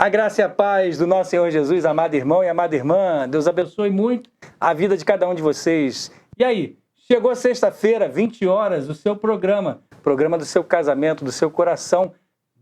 A graça e a paz do nosso Senhor Jesus, amado irmão e amada irmã. Deus abençoe muito a vida de cada um de vocês. E aí, chegou sexta-feira, 20 horas, o seu programa do seu casamento, do seu coração.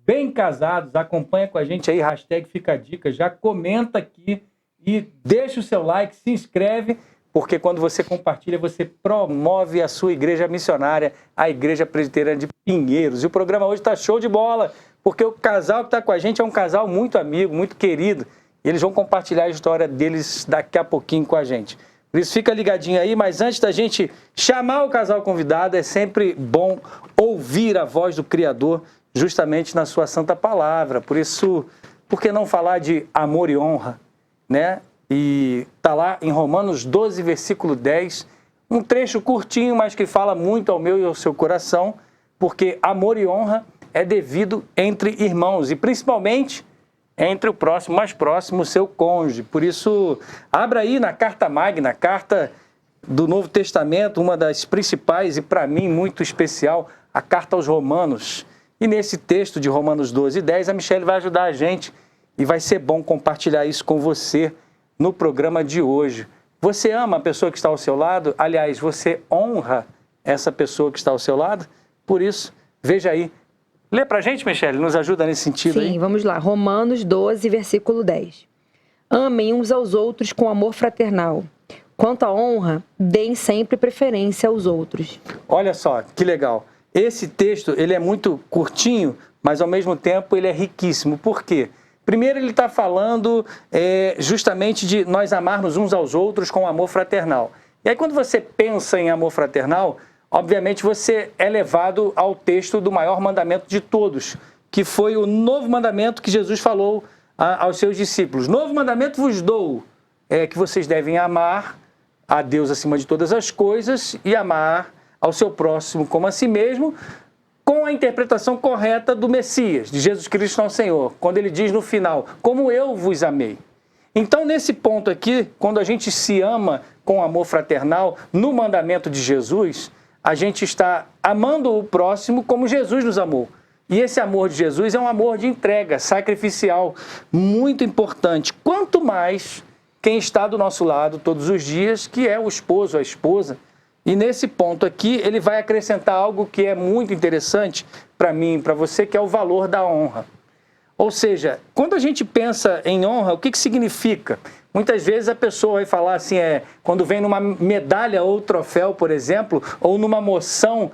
Bem casados, acompanha com a gente aí, hashtag Fica a Dica, já comenta aqui e deixa o seu like, se inscreve, porque quando você compartilha, você promove a sua igreja missionária, a Igreja Presbiteriana de Pinheiros. E o programa hoje está show de bola, porque o casal que está com a gente é um casal muito amigo, muito querido, e eles vão compartilhar a história deles daqui a pouquinho com a gente. Por isso, fica ligadinho aí, mas antes da gente chamar o casal convidado, é sempre bom ouvir a voz do Criador, justamente na sua santa palavra. Por isso, por que não falar de amor e honra, né? E está lá em Romanos 12, versículo 10, um trecho curtinho, mas que fala muito ao meu e ao seu coração, porque amor e honra é devido entre irmãos, e principalmente entre o próximo, mais próximo, o seu cônjuge. Por isso, abra aí na Carta Magna, carta do Novo Testamento, uma das principais e para mim muito especial, a Carta aos Romanos. E nesse texto de Romanos 12, 10, a Michelle vai ajudar a gente e vai ser bom compartilhar isso com você no programa de hoje. Você ama a pessoa que está ao seu lado? Aliás, você honra essa pessoa que está ao seu lado? Por isso, veja aí. Lê pra gente, Michelle, nos ajuda nesse sentido aí? Sim, vamos lá. Romanos 12, versículo 10. Amem uns aos outros com amor fraternal. Quanto à honra, deem sempre preferência aos outros. Olha só, que legal. Esse texto, ele é muito curtinho, mas ao mesmo tempo ele é riquíssimo. Por quê? Primeiro ele está falando justamente de nós amarmos uns aos outros com amor fraternal. E aí quando você pensa em amor fraternal, obviamente você é levado ao texto do maior mandamento de todos, que foi o novo mandamento que Jesus falou aos seus discípulos. Novo mandamento vos dou, que vocês devem amar a Deus acima de todas as coisas e amar ao seu próximo como a si mesmo, com a interpretação correta do Messias, de Jesus Cristo nosso Senhor, quando ele diz no final, como eu vos amei. Então, nesse ponto aqui, quando a gente se ama com amor fraternal, no mandamento de Jesus, a gente está amando o próximo como Jesus nos amou. E esse amor de Jesus é um amor de entrega, sacrificial, muito importante. Quanto mais quem está do nosso lado todos os dias, que é o esposo, a esposa. E nesse ponto aqui, ele vai acrescentar algo que é muito interessante para mim e para você, que é o valor da honra. Ou seja, quando a gente pensa em honra, o que significa? Muitas vezes a pessoa vai falar assim, quando vem numa medalha ou troféu, por exemplo, ou numa moção,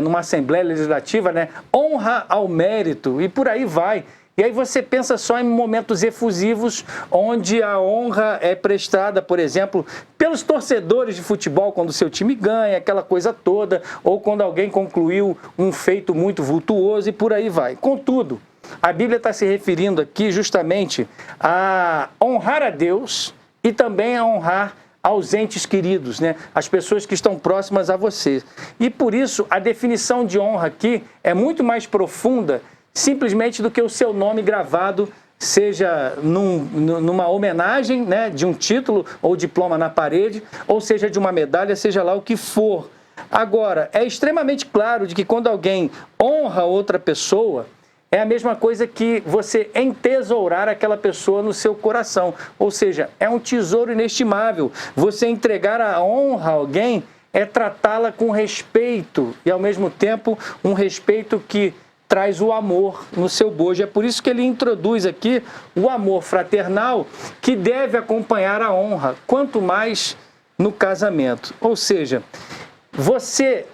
numa Assembleia Legislativa, né? Honra ao mérito, e por aí vai. E aí você pensa só em momentos efusivos, onde a honra é prestada, por exemplo, pelos torcedores de futebol, quando o seu time ganha, aquela coisa toda, ou quando alguém concluiu um feito muito vultuoso, e por aí vai. Contudo, a Bíblia está se referindo aqui justamente a honrar a Deus e também a honrar aos entes queridos, né? As pessoas que estão próximas a você. E por isso, a definição de honra aqui é muito mais profunda simplesmente do que o seu nome gravado, seja numa homenagem, né, de um título ou diploma na parede, ou seja de uma medalha, seja lá o que for. Agora, é extremamente claro de que quando alguém honra outra pessoa, é a mesma coisa que você entesourar aquela pessoa no seu coração. Ou seja, é um tesouro inestimável. Você entregar a honra a alguém é tratá-la com respeito e, ao mesmo tempo, um respeito que traz o amor no seu bojo. É por isso que ele introduz aqui o amor fraternal que deve acompanhar a honra, quanto mais no casamento. Ou seja, você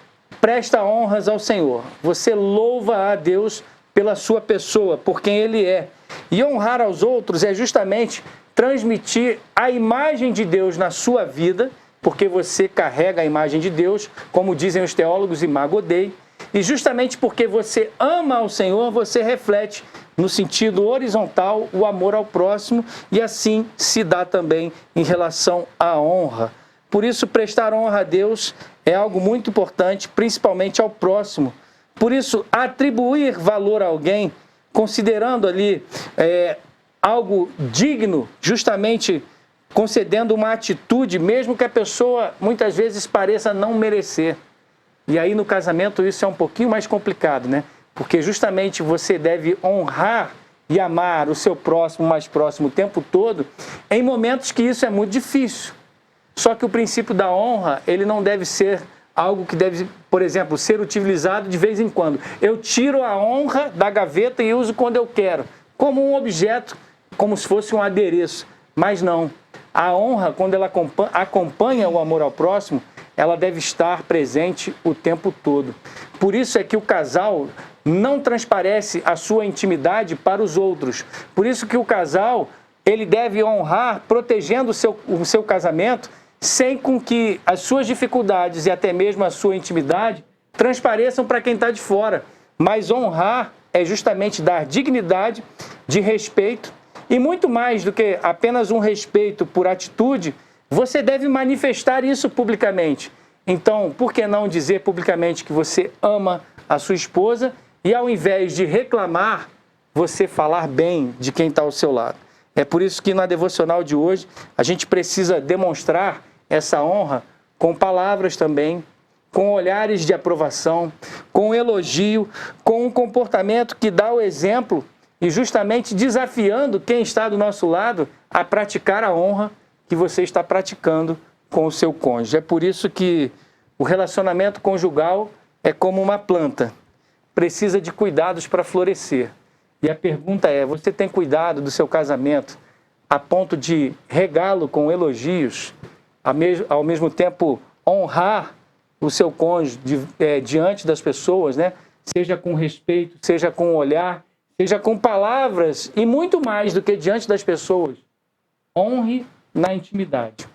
presta honras ao Senhor, você louva a Deus pela sua pessoa, por quem Ele é. E honrar aos outros é justamente transmitir a imagem de Deus na sua vida, porque você carrega a imagem de Deus, como dizem os teólogos, imago Dei. E justamente porque você ama ao Senhor, você reflete no sentido horizontal o amor ao próximo e assim se dá também em relação à honra. Por isso, prestar honra a Deus é algo muito importante, principalmente ao próximo. Por isso, atribuir valor a alguém, considerando ali algo digno, justamente concedendo uma atitude, mesmo que a pessoa muitas vezes pareça não merecer. E aí no casamento isso é um pouquinho mais complicado, né? Porque justamente você deve honrar e amar o seu próximo mais próximo o tempo todo, em momentos que isso é muito difícil. Só que o princípio da honra, ele não deve ser algo que deve, por exemplo, ser utilizado de vez em quando. Eu tiro a honra da gaveta e uso quando eu quero, como um objeto, como se fosse um adereço. Mas não. A honra, quando ela acompanha o amor ao próximo, ela deve estar presente o tempo todo. Por isso é que o casal não transparece a sua intimidade para os outros. Por isso que o casal, ele deve honrar, protegendo o seu casamento, sem com que as suas dificuldades e até mesmo a sua intimidade transpareçam para quem está de fora. Mas honrar é justamente dar dignidade, de respeito, e muito mais do que apenas um respeito por atitude, você deve manifestar isso publicamente. Então, por que não dizer publicamente que você ama a sua esposa e, ao invés de reclamar, você falar bem de quem está ao seu lado? É por isso que na devocional de hoje a gente precisa demonstrar essa honra com palavras também, com olhares de aprovação, com elogio, com um comportamento que dá o exemplo e justamente desafiando quem está do nosso lado a praticar a honra que você está praticando com o seu cônjuge. É por isso que o relacionamento conjugal é como uma planta, precisa de cuidados para florescer. E a pergunta é, você tem cuidado do seu casamento a ponto de regá-lo com elogios, ao mesmo tempo honrar o seu cônjuge diante das pessoas, né? Seja com respeito, seja com olhar, seja com palavras e muito mais do que diante das pessoas. Honre na intimidade.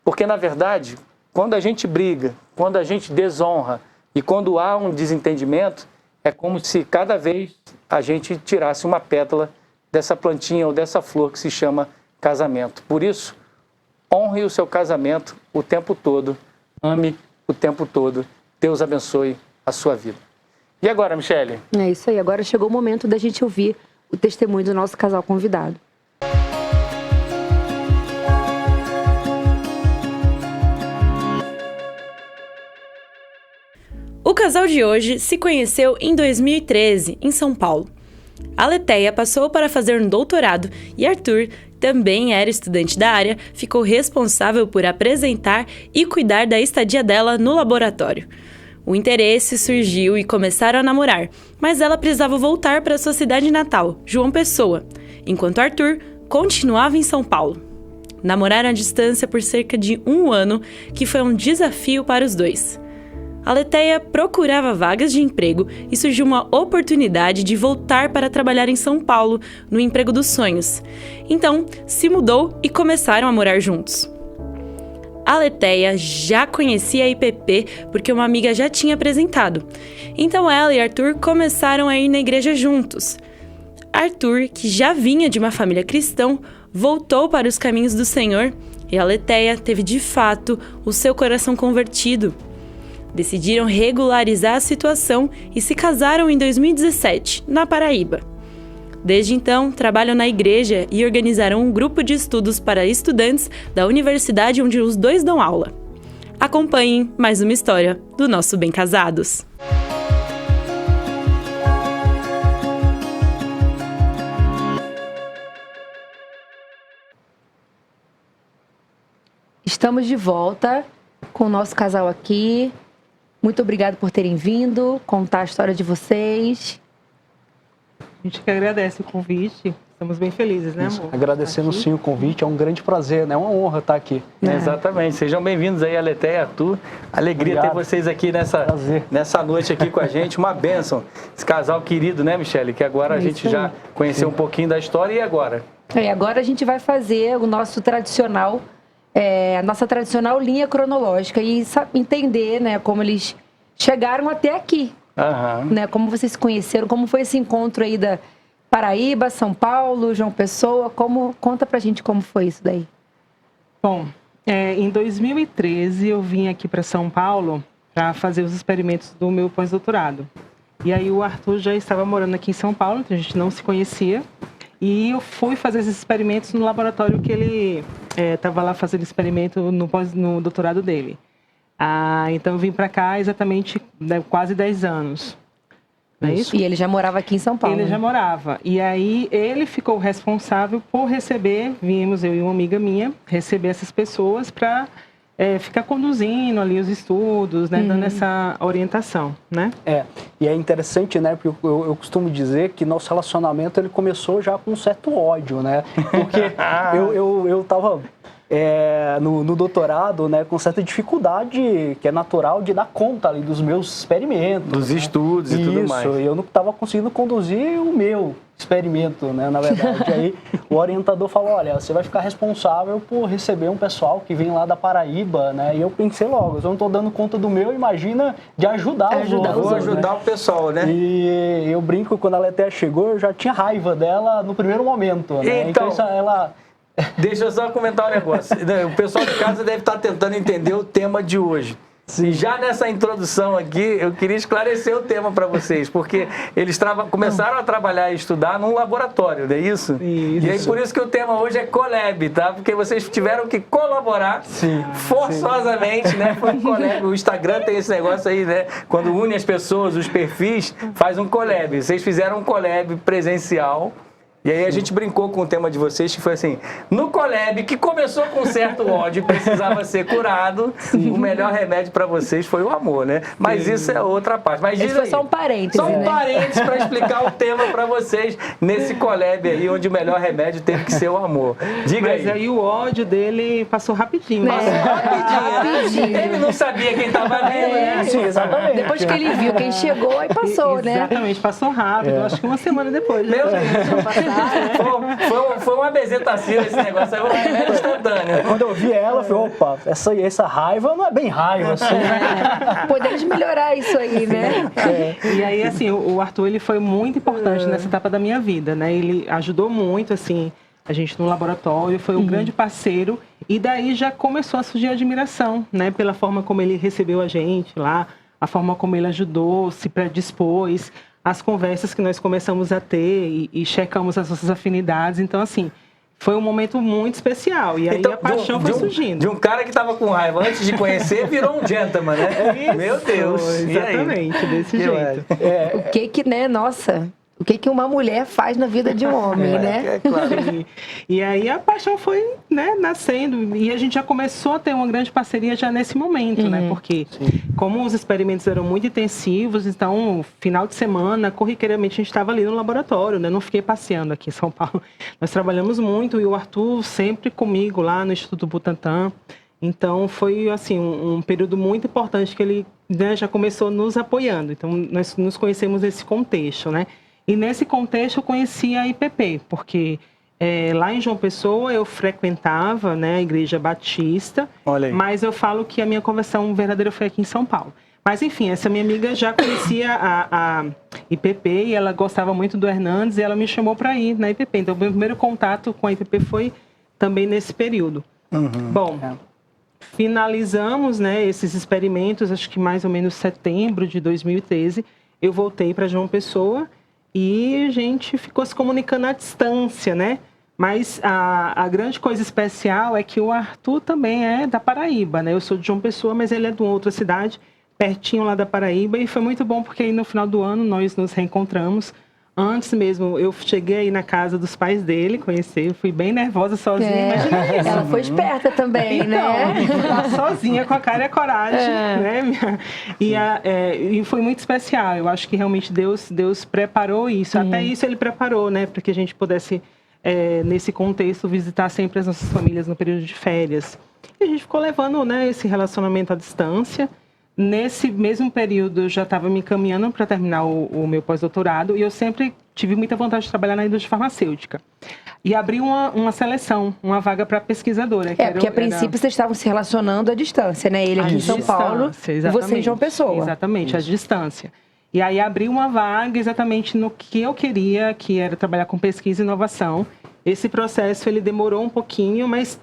Porque, na verdade, quando a gente briga, quando a gente desonra e quando há um desentendimento, é como se cada vez a gente tirasse uma pétala dessa plantinha ou dessa flor que se chama casamento. Por isso, honre o seu casamento o tempo todo, ame o tempo todo. Deus abençoe a sua vida. E agora, Michele? É isso aí, agora chegou o momento da gente ouvir o testemunho do nosso casal convidado. O casal de hoje se conheceu em 2013, em São Paulo. A Letéia passou para fazer um doutorado e Arthur, também era estudante da área, ficou responsável por apresentar e cuidar da estadia dela no laboratório. O interesse surgiu e começaram a namorar, mas ela precisava voltar para sua cidade natal, João Pessoa, enquanto Arthur continuava em São Paulo. Namoraram à distância por cerca de 1 ano, que foi um desafio para os dois. A Letéia procurava vagas de emprego e surgiu uma oportunidade de voltar para trabalhar em São Paulo, no emprego dos sonhos. Então, se mudou e começaram a morar juntos. A Letéia já conhecia a IPP porque uma amiga já tinha apresentado. Então ela e Arthur começaram a ir na igreja juntos. Arthur, que já vinha de uma família cristã, voltou para os caminhos do Senhor e a Letéia teve de fato o seu coração convertido. Decidiram regularizar a situação e se casaram em 2017, na Paraíba. Desde então, trabalham na igreja e organizaram um grupo de estudos para estudantes da universidade onde os dois dão aula. Acompanhem mais uma história do nosso Bem Casados. Estamos de volta com o nosso casal aqui. Muito obrigado por terem vindo, contar a história de vocês. A gente que agradece o convite. Estamos bem felizes, né, amor? Agradecendo sim o convite, é um grande prazer, né? É uma honra estar aqui. Exatamente. Sejam bem-vindos aí, a Letéia e Arthur. Alegria ter vocês aqui nessa noite aqui com a gente. Uma bênção. Esse casal querido, né, Michele? Que agora a gente já conheceu um pouquinho da história. E agora? Agora a gente vai fazer o nosso tradicional, a nossa tradicional linha cronológica e entender, né, como eles chegaram até aqui. Né, como vocês se conheceram, como foi esse encontro aí da Paraíba, São Paulo, João Pessoa, conta pra gente como foi isso daí. Bom, em 2013 eu vim aqui para São Paulo para fazer os experimentos do meu pós-doutorado. E aí o Arthur já estava morando aqui em São Paulo, então a gente não se conhecia. E eu fui fazer esses experimentos no laboratório que ele estava lá fazendo experimento no doutorado dele. Então eu vim para cá exatamente quase 10 anos. Não é isso? E ele já morava aqui em São Paulo. Ele já morava. E aí ele ficou responsável por receber, vimos eu e uma amiga minha, receber essas pessoas para ficar conduzindo ali os estudos, né, dando essa orientação, né? E é interessante, né, porque eu costumo dizer que nosso relacionamento ele começou já com um certo ódio, né? Porque eu tava no doutorado, né, com certa dificuldade, que é natural, de dar conta ali dos meus experimentos. Dos estudos e tudo mais. Isso, eu não estava conseguindo conduzir o meu experimento, né, na verdade. Aí o orientador falou, olha, você vai ficar responsável por receber um pessoal que vem lá da Paraíba, né? E eu pensei logo, eu não estou dando conta do meu, imagina de ajudar os outros. Vou ajudar, né, o pessoal, né? E eu brinco, quando a Letéia chegou, eu já tinha raiva dela no primeiro momento, né? Então ela... Deixa eu só comentar um negócio. O pessoal de casa deve estar tentando entender o tema de hoje. E já nessa introdução aqui, eu queria esclarecer o tema para vocês, porque eles começaram a trabalhar e estudar num laboratório, não é isso? Isso. E aí por isso que o tema hoje é Collab, tá? Porque vocês tiveram que colaborar forçosamente, né? Foi um collab. O Instagram tem esse negócio aí, né? Quando une as pessoas, os perfis, faz um collab. Vocês fizeram um collab presencial. E aí a gente brincou com o tema de vocês, que foi assim, no collab, que começou com certo ódio e precisava ser curado, o melhor remédio para vocês foi o amor, né? Mas isso é outra parte. Mas isso foi só um parênteses, só um parênteses para explicar o tema para vocês nesse collab aí, onde o melhor remédio teve que ser o amor. Diga aí. Mas aí o ódio dele passou rapidinho. Rapidinho. Ele não sabia quem estava vendo, né? Sim, exatamente. Depois que ele viu quem chegou, aí passou, né? Exatamente, passou rápido. Acho que uma semana depois. Meu Deus. Foi uma bezetacila esse negócio, aí foi remédio instantâneo. Quando eu vi ela, eu falei, opa, essa raiva não é bem raiva, assim, né? Podemos melhorar isso aí, né? E aí, assim, o Arthur, ele foi muito importante nessa etapa da minha vida, né? Ele ajudou muito, assim, a gente no laboratório, foi um grande parceiro. E daí já começou a surgir a admiração, né? Pela forma como ele recebeu a gente lá, a forma como ele ajudou, se predispôs, as conversas que nós começamos a ter e checamos as nossas afinidades. Então, assim, foi um momento muito especial. E aí então, a paixão foi surgindo. De um cara que estava com raiva antes de conhecer, virou um gentleman, né? Isso, meu Deus! Exatamente, desse jeito. O que, né? Nossa... O que uma mulher faz na vida de um homem, né? Claro. E aí a paixão foi, né, nascendo. E a gente já começou a ter uma grande parceria já nesse momento, né? Porque como os experimentos eram muito intensivos, então, final de semana, corriqueiramente, a gente estava ali no laboratório, né? Não fiquei passeando aqui em São Paulo. Nós trabalhamos muito e o Arthur sempre comigo lá no Instituto Butantan. Então, foi, assim, um período muito importante que ele, né, já começou nos apoiando. Então, nós nos conhecemos nesse contexto, né? E nesse contexto eu conheci a IPP, porque lá em João Pessoa eu frequentava, né, a Igreja Batista, mas eu falo que a minha conversão verdadeira foi aqui em São Paulo. Mas enfim, essa minha amiga já conhecia a IPP e ela gostava muito do Hernandes e ela me chamou para ir na IPP. Então o meu primeiro contato com a IPP foi também nesse período. Bom, finalizamos, né, esses experimentos, acho que mais ou menos setembro de 2013, eu voltei para João Pessoa. E a gente ficou se comunicando à distância, né? Mas a grande coisa especial é que o Arthur também é da Paraíba, né? Eu sou de João Pessoa, mas ele é de uma outra cidade, pertinho lá da Paraíba. E foi muito bom porque aí no final do ano nós nos reencontramos. Antes mesmo, eu cheguei aí na casa dos pais dele, conhecer, fui bem nervosa sozinha, imagina isso. Ela foi esperta também, né? Lá sozinha, com a cara e a coragem, né? E foi muito especial, eu acho que realmente Deus preparou isso, até isso ele preparou, né? Para que a gente pudesse, nesse contexto, visitar sempre as nossas famílias no período de férias. E a gente ficou levando, né, esse relacionamento à distância. Nesse mesmo período, eu já estava me encaminhando para terminar o meu pós-doutorado e eu sempre tive muita vontade de trabalhar na indústria farmacêutica. E abri uma seleção, uma vaga para pesquisadora. Porque a princípio vocês estavam se relacionando à distância, né? Ele aqui em São Paulo e você em João Pessoa. Exatamente, à distância. E aí abri uma vaga exatamente no que eu queria, que era trabalhar com pesquisa e inovação. Esse processo, ele demorou um pouquinho, mas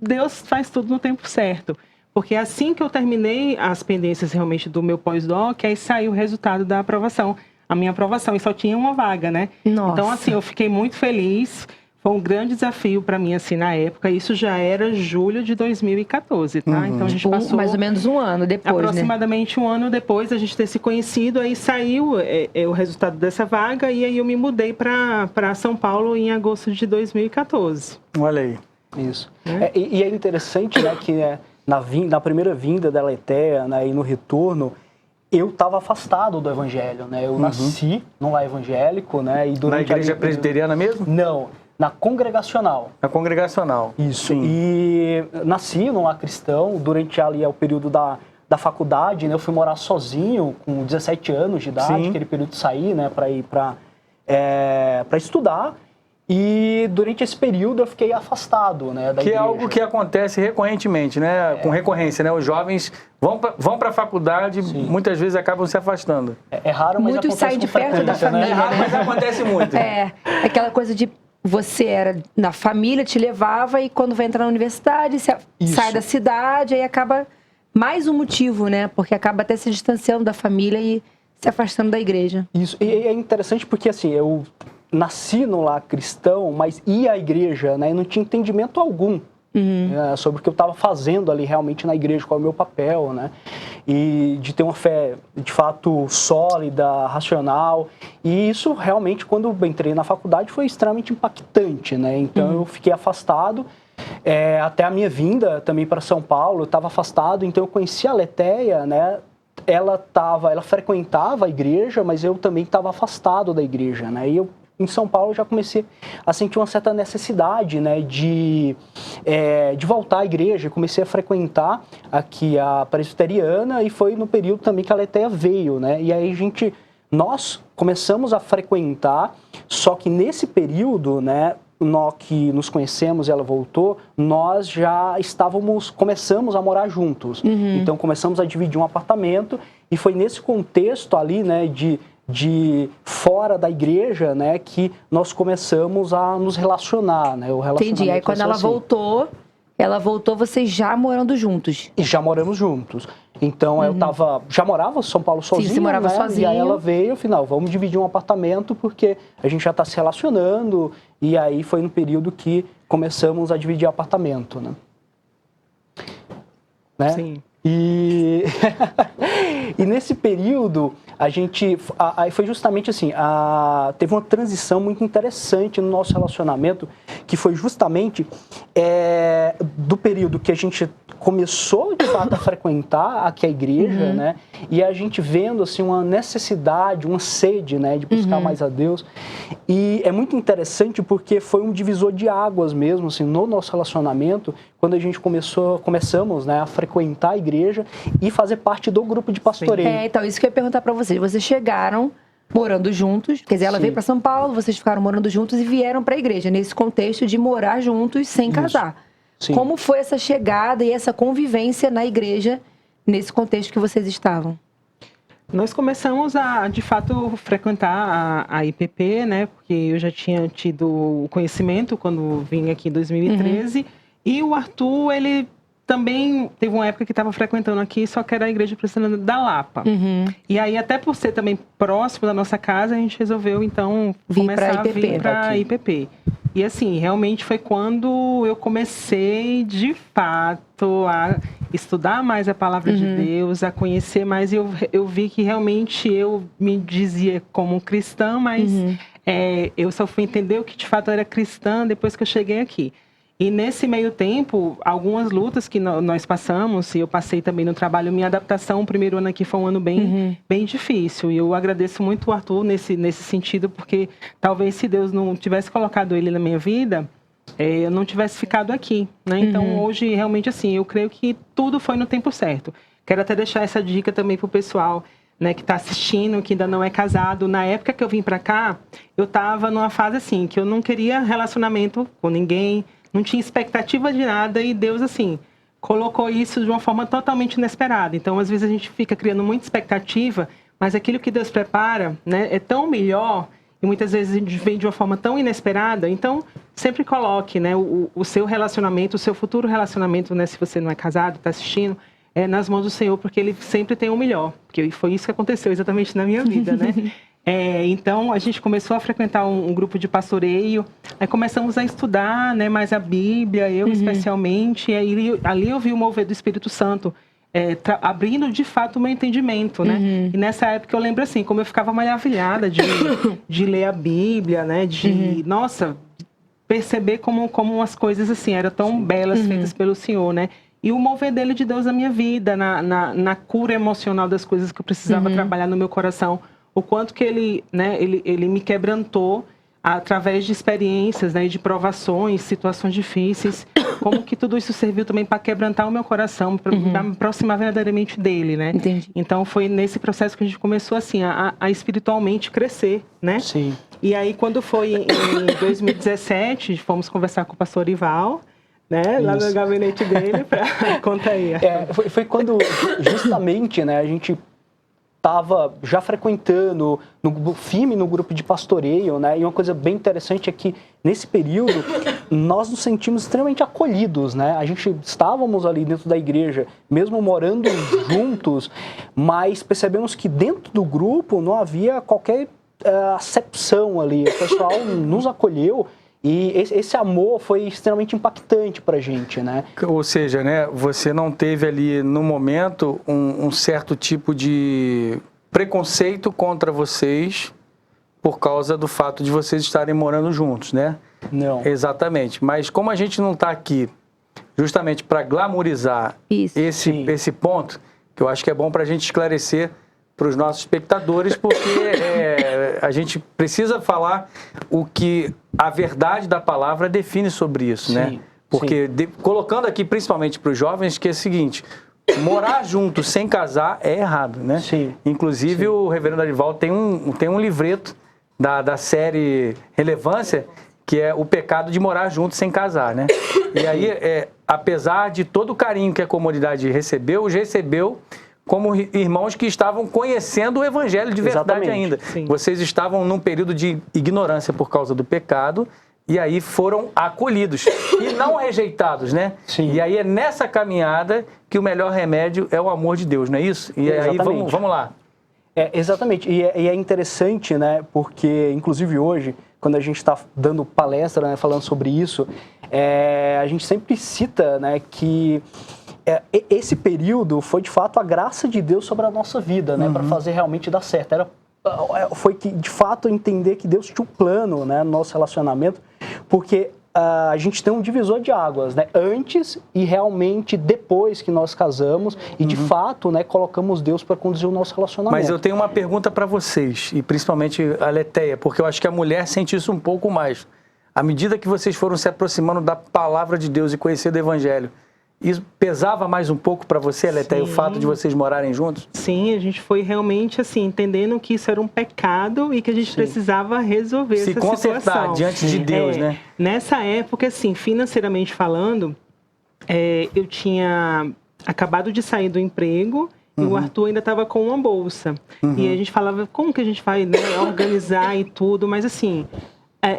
Deus faz tudo no tempo certo. Porque assim que eu terminei as pendências realmente do meu pós-doc, aí saiu o resultado da aprovação, a minha aprovação, e só tinha uma vaga, né? Nossa. Então, assim, eu fiquei muito feliz. Foi um grande desafio para mim, assim, na época. Isso já era julho de 2014, tá? Então, a gente passou... mais ou menos um ano depois, aproximadamente, né? Um ano depois a gente ter se conhecido, aí saiu o resultado dessa vaga e aí eu me mudei para São Paulo em agosto de 2014. Olha aí. Isso. E é interessante, né, que na primeira vinda da Aletheia, né, e no retorno, eu estava afastado do evangelho, né? Eu nasci num lar evangélico, né? E na igreja presbiteriana mesmo? Não, na congregacional. Na congregacional. Isso. Sim. E nasci num lar cristão durante ali o período da faculdade, né? Eu fui morar sozinho com 17 anos de idade, aquele período de sair, né? Para ir para estudar. E durante esse período eu fiquei afastado, né, da igreja. É algo que acontece recorrentemente, né? Com recorrência, né? Os jovens vão para a faculdade, muitas vezes acabam se afastando. É raro, mas muitos acontece saem de perto da família, É raro, mas acontece muito. Aquela coisa de você era na família, te levava, e quando vai entrar na universidade, você sai da cidade, aí acaba mais um motivo, né? Porque acaba até se distanciando da família e se afastando da igreja. Isso, e é interessante porque assim, eu nasci no lar cristão, mas ia à igreja, né? E não tinha entendimento algum sobre o que eu estava fazendo ali realmente na igreja, qual é o meu papel, né? E de ter uma fé, de fato, sólida, racional. E isso realmente, quando eu entrei na faculdade, foi extremamente impactante, né? Então eu fiquei afastado. Até a minha vinda também para São Paulo, eu estava afastado, então eu conheci a Aletheia, né? Ela frequentava a igreja, mas eu também estava afastado da igreja, né? E eu, em São Paulo, já comecei a sentir uma certa necessidade, né, de voltar à igreja. Comecei a frequentar aqui a presbiteriana e foi no período também que a Aletheia veio, né? E aí nós começamos a frequentar, só que nesse período, né, nós que nos conhecemos e ela voltou, nós já começamos a morar juntos. Então começamos a dividir um apartamento e foi nesse contexto ali, né, de fora da igreja, né, que nós começamos a nos relacionar, né? O relacionamento. Entendi. Aí quando ela voltou, vocês já morando juntos. E já moramos juntos. Então eu já morava em São Paulo sozinho. Sim, você morava sozinho. E aí ela veio, afinal, vamos dividir um apartamento porque a gente já está se relacionando. E aí foi no período que começamos a dividir apartamento, né? Sim. E nesse período, aí foi justamente assim, teve uma transição muito interessante no nosso relacionamento, que foi justamente do período que a gente começou, de fato, a frequentar aqui a igreja, né? E a gente vendo, assim, uma necessidade, uma sede, né? De buscar mais a Deus. E é muito interessante porque foi um divisor de águas mesmo, assim, no nosso relacionamento, quando a gente começamos, né, a frequentar a igreja e fazer parte do grupo de pastoreio. Então, isso que eu ia perguntar para vocês. Vocês chegaram morando juntos, quer dizer, ela veio para São Paulo, vocês ficaram morando juntos e vieram para a igreja, nesse contexto de morar juntos sem casar. Sim. Como foi essa chegada e essa convivência na igreja nesse contexto que vocês estavam? Nós começamos a, de fato, frequentar a IPP, né? Porque eu já tinha tido o conhecimento quando vim aqui em 2013. E o Arthur, ele também teve uma época que estava frequentando aqui, só que era a Igreja Presbiteriana da Lapa. E aí, até por ser também próximo da nossa casa, a gente resolveu, então, começar a vir para a IPP. E assim, realmente foi quando eu comecei, de fato, a estudar mais a palavra de Deus, a conhecer mais. E eu vi que realmente eu me dizia como cristã, mas eu só fui entender o que de fato era cristã depois que eu cheguei aqui. E nesse meio tempo, algumas lutas que nós passamos, e eu passei também no trabalho, minha adaptação, o primeiro ano aqui foi um ano bem difícil. E eu agradeço muito o Arthur nesse sentido, porque talvez se Deus não tivesse colocado ele na minha vida, eu não tivesse ficado aqui, né? Então, hoje, realmente, assim, eu creio que tudo foi no tempo certo. Quero até deixar essa dica também pro pessoal, né, que está assistindo, que ainda não é casado. Na época que eu vim para cá, eu estava numa fase assim, que eu não queria relacionamento com ninguém, não tinha expectativa de nada, e Deus, assim, colocou isso de uma forma totalmente inesperada. Então, às vezes, a gente fica criando muita expectativa, mas aquilo que Deus prepara, né, é tão melhor, e muitas vezes a gente vem de uma forma tão inesperada. Então, sempre coloque, né, o seu relacionamento, o seu futuro relacionamento, né, se você não é casado, está assistindo, nas mãos do Senhor, porque Ele sempre tem o melhor. Porque foi isso que aconteceu exatamente na minha vida, né? Então, a gente começou a frequentar um grupo de pastoreio, aí começamos a estudar, né, mais a Bíblia, eu especialmente, e aí, ali eu vi o mover do Espírito Santo, abrindo de fato o meu entendimento, né? E nessa época eu lembro assim, como eu ficava maravilhada de ler a Bíblia, né? Nossa, perceber como as coisas assim eram tão belas, feitas pelo Senhor, né? E o mover dele de Deus na minha vida, na cura emocional das coisas que eu precisava trabalhar no meu coração. O quanto que ele me quebrantou através de experiências, né, de provações, situações difíceis. Como que tudo isso serviu também para quebrantar o meu coração, para me aproximar verdadeiramente dele, né? Entendi. Então foi nesse processo que a gente começou assim a espiritualmente crescer, né? Sim. E aí quando foi em 2017, fomos conversar com o pastor Ival, né? Lá no gabinete dele, conta aí. Foi quando justamente, né, a gente estava já frequentando firme no grupo de pastoreio, né? E uma coisa bem interessante é que nesse período nós nos sentimos extremamente acolhidos, né? A gente estávamos ali dentro da igreja, mesmo morando juntos, mas percebemos que dentro do grupo não havia qualquer acepção ali. O pessoal nos acolheu. E esse amor foi extremamente impactante para a gente, né? Ou seja, né, você não teve ali, no momento, um certo tipo de preconceito contra vocês por causa do fato de vocês estarem morando juntos, né? Não. Exatamente. Mas como a gente não está aqui justamente para glamorizar esse ponto, que eu acho que é bom para a gente esclarecer para os nossos espectadores, porque a gente precisa falar o que a verdade da palavra define sobre isso, né? Porque colocando aqui principalmente para os jovens que é o seguinte, morar junto sem casar é errado, né? Sim. Inclusive o reverendo Arival tem um livreto da série Relevância, que é o pecado de morar junto sem casar, né? E aí, apesar de todo o carinho que a comunidade recebeu, os recebeu como irmãos que estavam conhecendo o evangelho de verdade ainda. Sim. Vocês estavam num período de ignorância por causa do pecado e aí foram acolhidos e não rejeitados, né? Sim. E aí é nessa caminhada que o melhor remédio é o amor de Deus, não é isso? E aí vamos lá. Exatamente. E é interessante, né? Porque, inclusive hoje, quando a gente está dando palestra, né, falando sobre isso, a gente sempre cita, né, que esse período foi, de fato, a graça de Deus sobre a nossa vida, né? Para fazer realmente dar certo. Foi que, de fato, entender que Deus tinha um plano, né, no nosso relacionamento, porque a gente tem um divisor de águas, né? Antes e realmente depois que nós casamos e, de fato, né, colocamos Deus para conduzir o nosso relacionamento. Mas eu tenho uma pergunta para vocês, e principalmente a Letéia, porque eu acho que a mulher sente isso um pouco mais. À medida que vocês foram se aproximando da palavra de Deus e conhecer do Evangelho, isso pesava mais um pouco para você, Letéia, o fato de vocês morarem juntos? Sim, a gente foi realmente assim, entendendo que isso era um pecado e que a gente precisava resolver essa situação. Se consertar diante de Deus, né? Nessa época, assim, financeiramente falando, eu tinha acabado de sair do emprego e o Arthur ainda estava com uma bolsa. E a gente falava, como que a gente vai, né, organizar e tudo, mas assim,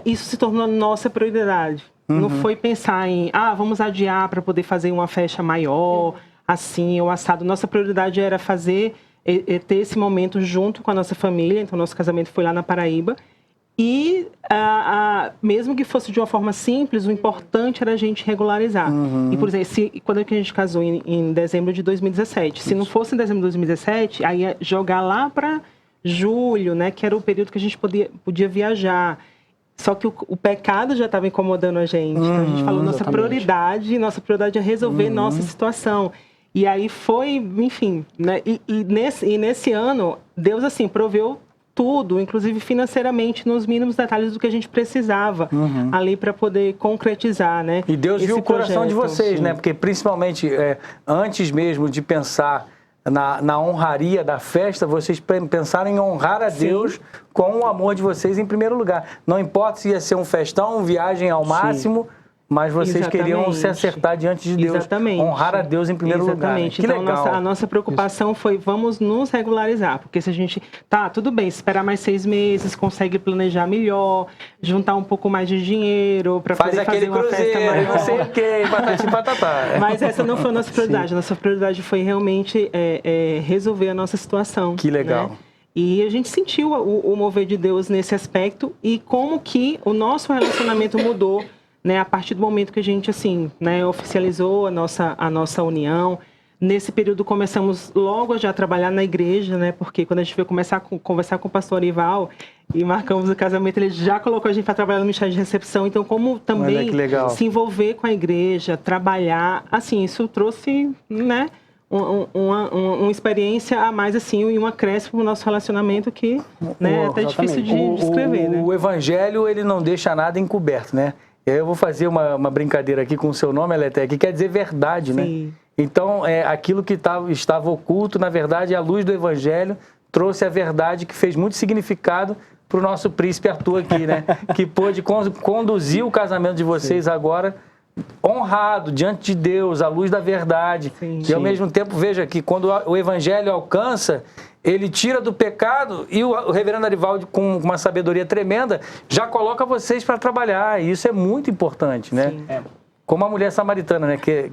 isso se tornou nossa prioridade. Não foi pensar em, vamos adiar para poder fazer uma festa maior, assim, ou assado. Nossa prioridade era ter esse momento junto com a nossa família. Então, nosso casamento foi lá na Paraíba. E, mesmo que fosse de uma forma simples, o importante era a gente regularizar. E, por exemplo, quando a gente casou em dezembro de 2017, se não fosse em dezembro de 2017, aí ia jogar lá para julho, né, que era o período que a gente podia viajar. Só que o pecado já estava incomodando a gente. Então a gente falou, nossa prioridade é resolver nossa situação. E aí foi, enfim, né? E nesse ano, Deus, assim, proveu tudo, inclusive financeiramente, nos mínimos detalhes do que a gente precisava ali para poder concretizar, né? E Deus viu o coração de vocês, né? Porque principalmente antes mesmo de pensar na honraria da festa, vocês pensaram em honrar a Deus com o amor de vocês em primeiro lugar. Não importa se ia ser um festão, viagem ao máximo, mas vocês queriam se acertar diante de Deus. Honrar a Deus em primeiro lugar. Né? Que então, legal. A nossa preocupação foi, vamos nos regularizar. Porque se a gente, tudo bem, esperar mais 6 meses, consegue planejar melhor, juntar um pouco mais de dinheiro para poder fazer uma festa maior. Não sei o quê, patati patatá. Mas essa não foi a nossa prioridade. Nossa prioridade foi realmente resolver a nossa situação. Que legal. Né? E a gente sentiu o mover de Deus nesse aspecto e como que o nosso relacionamento mudou, né, a partir do momento que a gente, assim, né, oficializou a nossa união. Nesse período começamos logo a já trabalhar na igreja, né, porque quando a gente foi conversar com o pastor Arival e marcamos o casamento, ele já colocou a gente para trabalhar no ministério de recepção. Então, como também se envolver com a igreja, trabalhar, assim, isso trouxe, né, uma experiência a mais, assim, e um acréscimo no nosso relacionamento que, né, é até difícil de descrever, né? O evangelho, ele não deixa nada encoberto, né? Eu vou fazer uma brincadeira aqui com o seu nome, Aletheia, que quer dizer verdade, Sim. né? Então, aquilo que estava oculto, na verdade, a luz do evangelho trouxe a verdade que fez muito significado para o nosso príncipe Arthur aqui, né? Que pôde conduzir o casamento de vocês agora honrado diante de Deus, à luz da verdade. Sim. E ao mesmo tempo, veja que quando o evangelho alcança, ele tira do pecado e o reverendo Arivaldo, com uma sabedoria tremenda, já coloca vocês para trabalhar. E isso é muito importante, né? Sim. Como a mulher samaritana, né? Que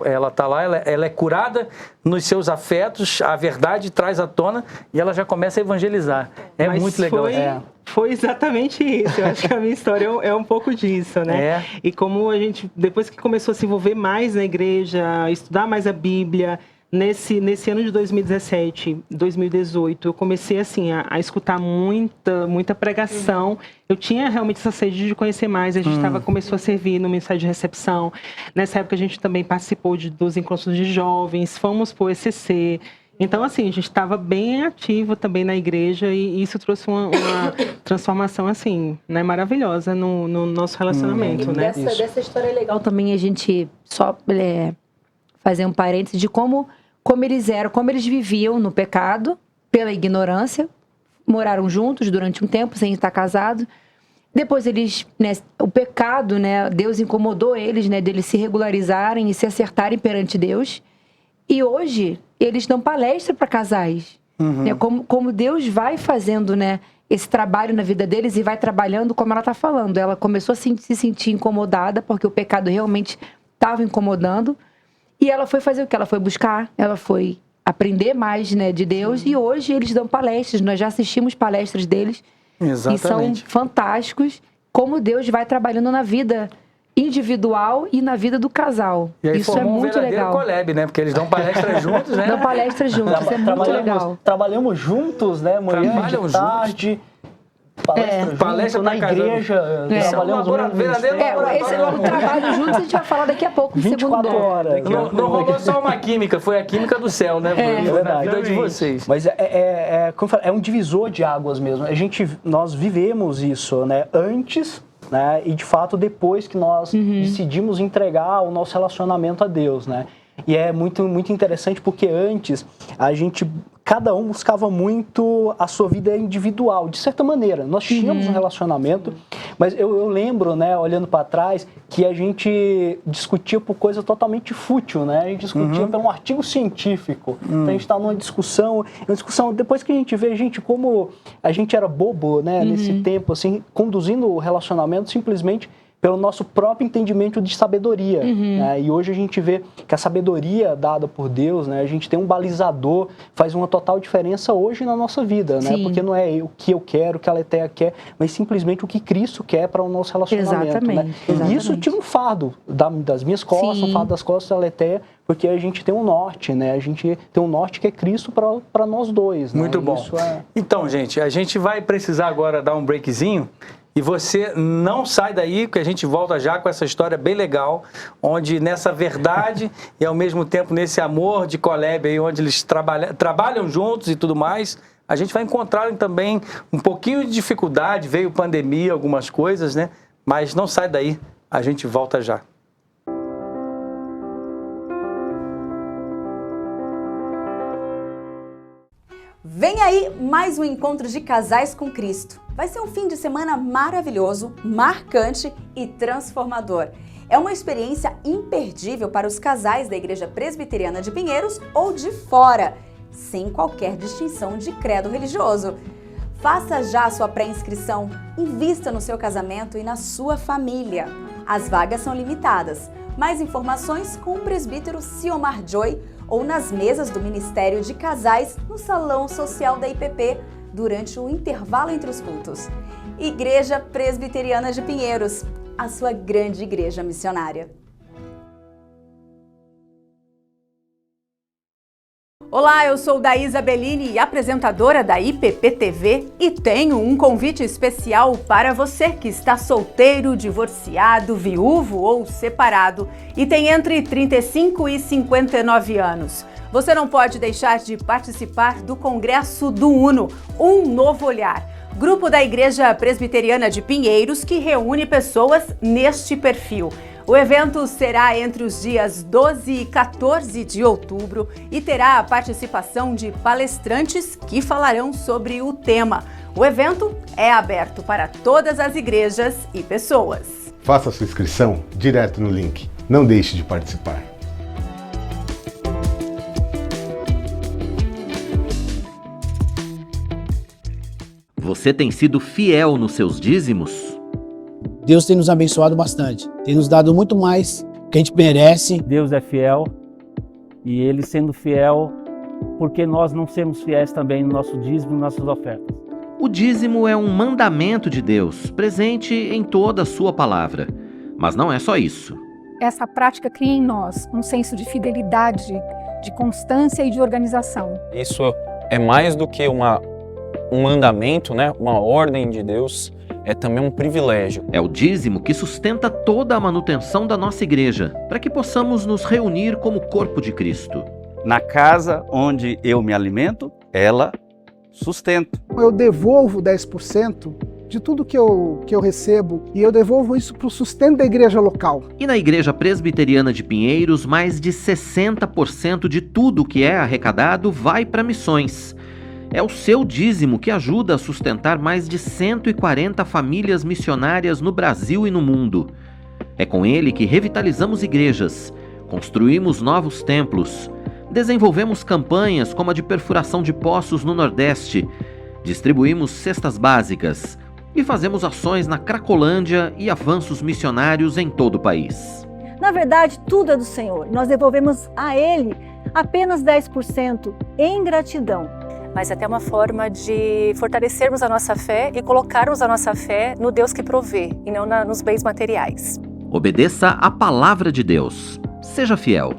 ela está lá, ela é curada nos seus afetos, a verdade traz à tona e ela já começa a evangelizar. Mas muito legal. Foi exatamente isso. Eu acho que a minha história é um pouco disso, né? E como a gente, depois que começou a se envolver mais na igreja, estudar mais a Bíblia, nesse ano de 2017, 2018, eu comecei assim a escutar muita pregação. Eu tinha realmente essa sede de conhecer mais. A gente começou a servir no ministério de recepção. Nessa época a gente também participou dos encontros de jovens, fomos para o ECC. Então, assim, a gente estava bem ativo também na igreja e isso trouxe uma transformação, assim, né, maravilhosa no nosso relacionamento, né? Dessa história é legal também a gente só fazer um parênteses de como eles viviam no pecado, pela ignorância, moraram juntos durante um tempo sem estar casados. Depois eles, né, o pecado, né, Deus incomodou eles, né, deles se regularizarem e se acertarem perante Deus. E hoje eles dão palestra para casais, né, como Deus vai fazendo, né, esse trabalho na vida deles e vai trabalhando como ela está falando. Ela começou a se sentir incomodada porque o pecado realmente estava incomodando. E ela foi fazer o que? Ela foi buscar, ela foi aprender mais, né, de Deus. E hoje eles dão palestras, nós já assistimos palestras deles. Exatamente. E são fantásticos como Deus vai trabalhando na vida individual e na vida do casal. E aí isso é muito legal. Collab, né? Porque eles dão palestras juntos, né? Dão palestras juntos, isso é muito legal. Trabalhamos juntos, né? Manhã, de tarde. Palestra na igreja, trabalhamos o trabalho juntos a gente vai falar daqui a pouco, 24 horas. Não rolou só uma química, foi a química do céu, né? Na vida de vocês. Mas como eu falei, é um divisor de águas mesmo. Nós vivemos isso, né? Antes, né? E de fato depois que nós decidimos entregar o nosso relacionamento a Deus, né? E é muito, muito interessante porque antes cada um buscava muito a sua vida individual, de certa maneira. Nós tínhamos um relacionamento, mas eu lembro, né, olhando para trás, que a gente discutia por coisa totalmente fútil, né? A gente discutia por um artigo científico. Então a gente estava numa discussão, depois que a gente vê, como a gente era bobo, né, nesse tempo, assim, conduzindo o relacionamento simplesmente pelo nosso próprio entendimento de sabedoria. Né? E hoje a gente vê que a sabedoria dada por Deus, né? A gente tem um balizador, faz uma total diferença hoje na nossa vida, né? Porque não é o que eu quero, o que a Aletheia quer, mas simplesmente o que Cristo quer para o nosso relacionamento. Né? E isso tira um fardo das minhas costas, um fardo das costas da Aletheia, porque a gente tem um norte, né? A gente tem um norte que é Cristo para nós dois. Né? Muito bom. Então, gente, a gente vai precisar agora dar um breakzinho. E você não sai daí, que a gente volta já com essa história bem legal, onde nessa verdade e ao mesmo tempo nesse amor de Collab aí, onde eles trabalham juntos e tudo mais, a gente vai encontrar também um pouquinho de dificuldade, veio pandemia, algumas coisas, né? Mas não sai daí, a gente volta já. Vem aí mais um encontro de casais com Cristo. Vai ser um fim de semana maravilhoso, marcante e transformador. É uma experiência imperdível para os casais da Igreja Presbiteriana de Pinheiros ou de fora, sem qualquer distinção de credo religioso. Faça já a sua pré-inscrição, invista no seu casamento e na sua família. As vagas são limitadas. Mais informações com o presbítero Ciomar Joy ou nas mesas do Ministério de Casais no Salão Social da IPP, durante o intervalo entre os cultos. Igreja Presbiteriana de Pinheiros, a sua grande igreja missionária. Olá, eu sou Daísa Bellini, apresentadora da IPP-TV, e tenho um convite especial para você que está solteiro, divorciado, viúvo ou separado e tem entre 35 e 59 anos. Você não pode deixar de participar do Congresso do Uno, Um Novo Olhar, grupo da Igreja Presbiteriana de Pinheiros que reúne pessoas neste perfil. O evento será entre os dias 12 e 14 de outubro e terá a participação de palestrantes que falarão sobre o tema. O evento é aberto para todas as igrejas e pessoas. Faça sua inscrição direto no link. Não deixe de participar. Você tem sido fiel nos seus dízimos? Deus tem nos abençoado bastante, tem nos dado muito mais que a gente merece. Deus é fiel e Ele sendo fiel, porque nós não sermos fiéis também no nosso dízimo e nas nossas ofertas. O dízimo é um mandamento de Deus, presente em toda a sua palavra. Mas não é só isso. Essa prática cria em nós um senso de fidelidade, de constância e de organização. Isso é mais do que um mandamento, né? Uma ordem de Deus. É também um privilégio. É o dízimo que sustenta toda a manutenção da nossa igreja, para que possamos nos reunir como corpo de Cristo. Na casa onde eu me alimento, ela sustenta. Eu devolvo 10% de tudo que eu recebo e eu devolvo isso para o sustento da igreja local. E na Igreja Presbiteriana de Pinheiros, mais de 60% de tudo que é arrecadado vai para missões. É o seu dízimo que ajuda a sustentar mais de 140 famílias missionárias no Brasil e no mundo. É com ele que revitalizamos igrejas, construímos novos templos, desenvolvemos campanhas como a de perfuração de poços no Nordeste, distribuímos cestas básicas e fazemos ações na Cracolândia e avanços missionários em todo o país. Na verdade, tudo é do Senhor. Nós devolvemos a Ele apenas 10% em gratidão. Mas até uma forma de fortalecermos a nossa fé e colocarmos a nossa fé no Deus que provê e não nos bens materiais. Obedeça à palavra de Deus. Seja fiel.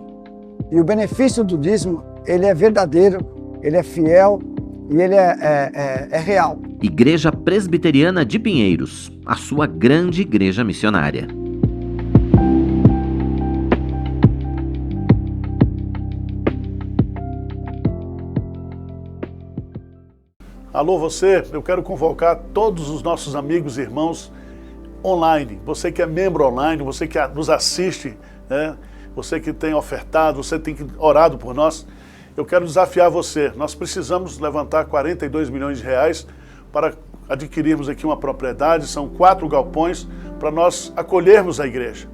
E o benefício do dízimo, ele é verdadeiro, ele é fiel e ele é real. Igreja Presbiteriana de Pinheiros, a sua grande igreja missionária. Alô você, eu quero convocar todos os nossos amigos e irmãos online. Você que é membro online, você que nos assiste, né? Você que tem ofertado, você tem orado por nós. Eu quero desafiar você. Nós precisamos levantar 42 milhões de reais para adquirirmos aqui uma propriedade. São 4 galpões para nós acolhermos a igreja.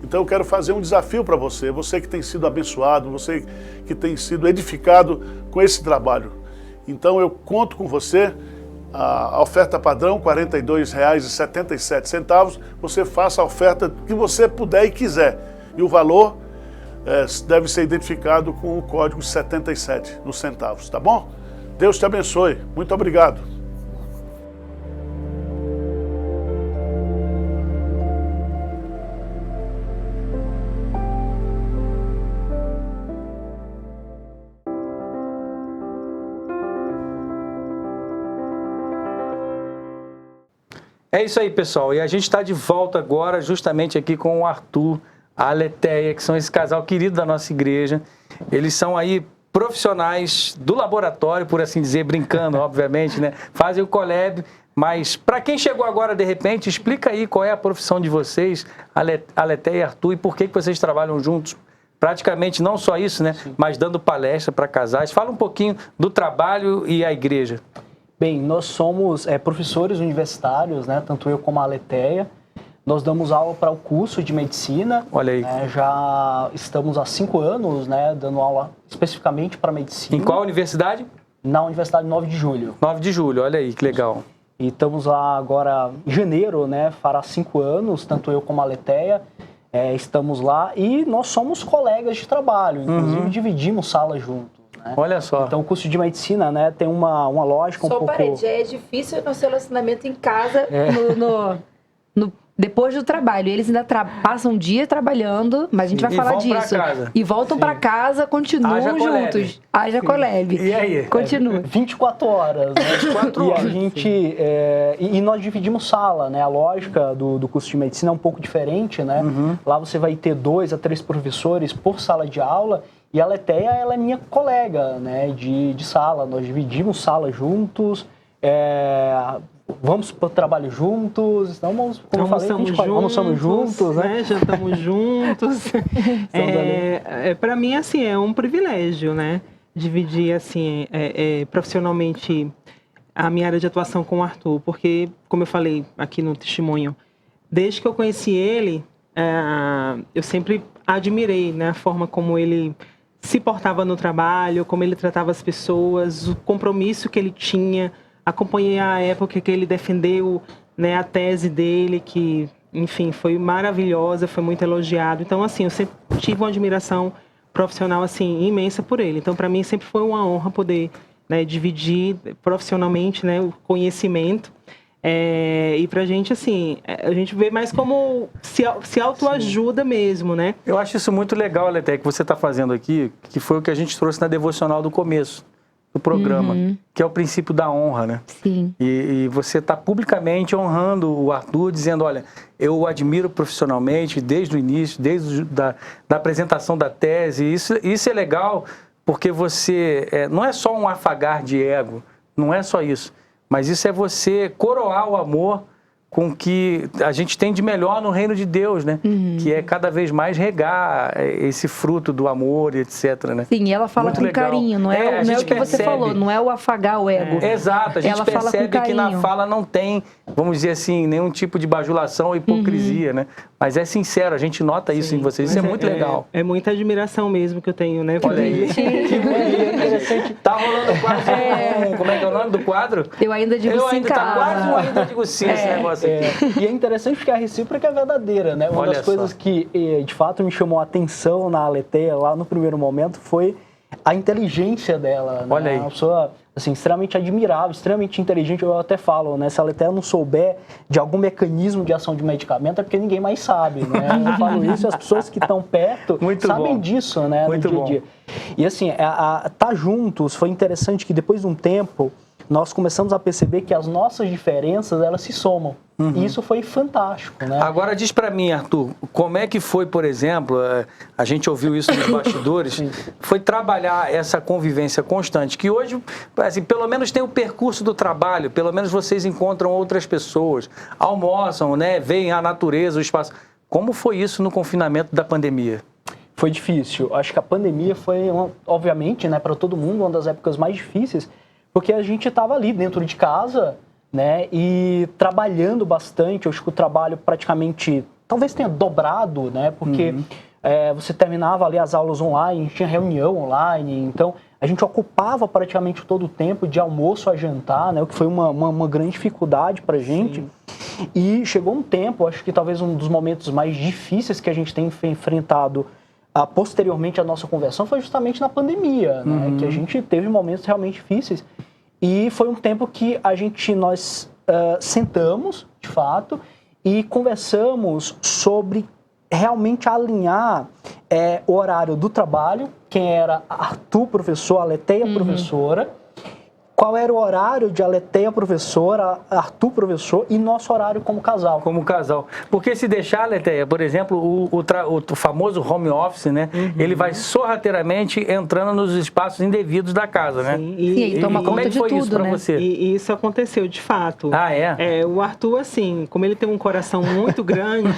Então eu quero fazer um desafio para você. Você que tem sido abençoado, você que tem sido edificado com esse trabalho. Então eu conto com você, a oferta padrão R$ 42,77, você faça a oferta que você puder e quiser. E o valor deve ser identificado com o código 77 nos centavos, tá bom? Deus te abençoe, muito obrigado. É isso aí, pessoal. E a gente está de volta agora justamente aqui com o Arthur, a Aletheia, que são esse casal querido da nossa igreja. Eles são aí profissionais do laboratório, por assim dizer, brincando, obviamente, né? Fazem o Collab, mas para quem chegou agora de repente, explica aí qual é a profissão de vocês, Aletheia e Arthur, e por que vocês trabalham juntos. Praticamente não só isso, né? Sim. Mas dando palestra para casais. Fala um pouquinho do trabalho e a igreja. Bem, nós somos professores universitários, né? Tanto eu como a Aletheia. Nós damos aula para o curso de medicina. Olha aí. Já estamos há 5 anos, né? Dando aula especificamente para medicina. Em qual universidade? Na Universidade 9 de Julho. 9 de Julho, olha aí, que legal. E estamos lá agora em janeiro, né? Fará 5 anos, tanto eu como a Aletheia. Estamos lá e nós somos colegas de trabalho, inclusive dividimos sala juntos. né? Olha só. Então o curso de medicina, né, tem uma lógica só um pouco... parede, é difícil nosso relacionamento em casa, depois do trabalho. Eles ainda passam um dia trabalhando, mas a gente vai falar disso. E voltam para casa, continuam juntos. Haja colebe. E aí? Continua. 24 horas, né? 24 horas. E a gente... e nós dividimos sala, né? A lógica do curso de medicina é um pouco diferente, né? Lá você vai ter 2 a 3 professores por sala de aula. E a Letéia, ela é minha colega, né? De sala. Nós dividimos sala juntos. Vamos para o trabalho juntos, estamos, como eu falei, almoçamos juntos, né? Jantamos juntos. Para mim, assim, é um privilégio, né? Dividir, assim, profissionalmente a minha área de atuação com o Arthur, porque, como eu falei aqui no testemunho, desde que eu conheci ele, eu sempre admirei, né, a forma como ele se portava no trabalho, como ele tratava as pessoas, o compromisso que ele tinha. Acompanhei a época que ele defendeu, né, a tese dele, que, enfim, foi maravilhosa, foi muito elogiado. Então, assim, eu sempre tive uma admiração profissional, assim, imensa por ele. Então, para mim, sempre foi uma honra poder, né, dividir profissionalmente, né, o conhecimento. E pra gente, assim, a gente vê mais como se autoajuda mesmo, né? Eu acho isso muito legal, Aleté, que você está fazendo aqui, que foi o que a gente trouxe na devocional do começo do programa, que é o princípio da honra, né? Sim. E você está publicamente honrando o Arthur, dizendo, olha, eu o admiro profissionalmente desde o início, desde da apresentação da tese. Isso é legal porque você não é só um afagar de ego, não é só isso, mas isso é você coroar o amor com que a gente tem de melhor no reino de Deus, né? Que é cada vez mais regar esse fruto do amor e etc, né? Sim, e ela fala muito com legal. Carinho, não é o que você falou, não é o afagar o ego. Exato, a gente ela percebe que na fala não tem, vamos dizer assim, nenhum tipo de bajulação ou hipocrisia, né? Mas é sincero, a gente nota isso em vocês, isso é muito legal. É muita admiração mesmo que eu tenho, né? Olha aí. Que interessante. Tá rolando quase como é que é o nome do quadro? Eu ainda digo sim, tá quase um ainda digo sim esse negócio aqui. E é interessante porque a recíproca é verdadeira, né? Uma das coisas que, de fato, me chamou a atenção na Aletheia lá no primeiro momento foi a inteligência dela, né? Olha aí. Uma pessoa, assim, extremamente admirável, extremamente inteligente. Eu até falo, né? Se a Aletheia não souber de algum mecanismo de ação de medicamento, é porque ninguém mais sabe, né? Eu falo isso e as pessoas que estão perto sabem disso, né? Muito no dia a dia. E assim, tá juntos, foi interessante que depois de um tempo, nós começamos a perceber que as nossas diferenças, elas se somam. E isso foi fantástico, né? Agora diz para mim, Arthur, como é que foi, por exemplo, a gente ouviu isso nos bastidores, foi trabalhar essa convivência constante, que hoje, assim, pelo menos tem o percurso do trabalho, pelo menos vocês encontram outras pessoas, almoçam, né, veem a natureza, o espaço. Como foi isso no confinamento da pandemia? Foi difícil. Acho que a pandemia foi, obviamente, né, para todo mundo, uma das épocas mais difíceis, porque a gente estava ali dentro de casa, né, e trabalhando bastante. Eu acho que o trabalho praticamente, talvez tenha dobrado, né, porque você terminava ali as aulas online, tinha reunião online, então a gente ocupava praticamente todo o tempo de almoço a jantar, né, o que foi uma grande dificuldade para a gente. E chegou um tempo, acho que talvez um dos momentos mais difíceis que a gente tem enfrentado posteriormente à nossa conversão foi justamente na pandemia, né, que a gente teve momentos realmente difíceis. E foi um tempo que nós sentamos, de fato, e conversamos sobre realmente alinhar o horário do trabalho, quem era Arthur professor, Aletheia professora, qual era o horário de Aletheia professora, Arthur professor e nosso horário como casal. Como casal. Porque se deixar, Aletheia, por exemplo, o famoso home office, né? Ele vai sorrateiramente entrando nos espaços indevidos da casa, né? Sim, e toma como conta é que de foi tudo, isso para né? você? E isso aconteceu, de fato. Ah, é? O Arthur, assim, como ele tem um coração muito grande,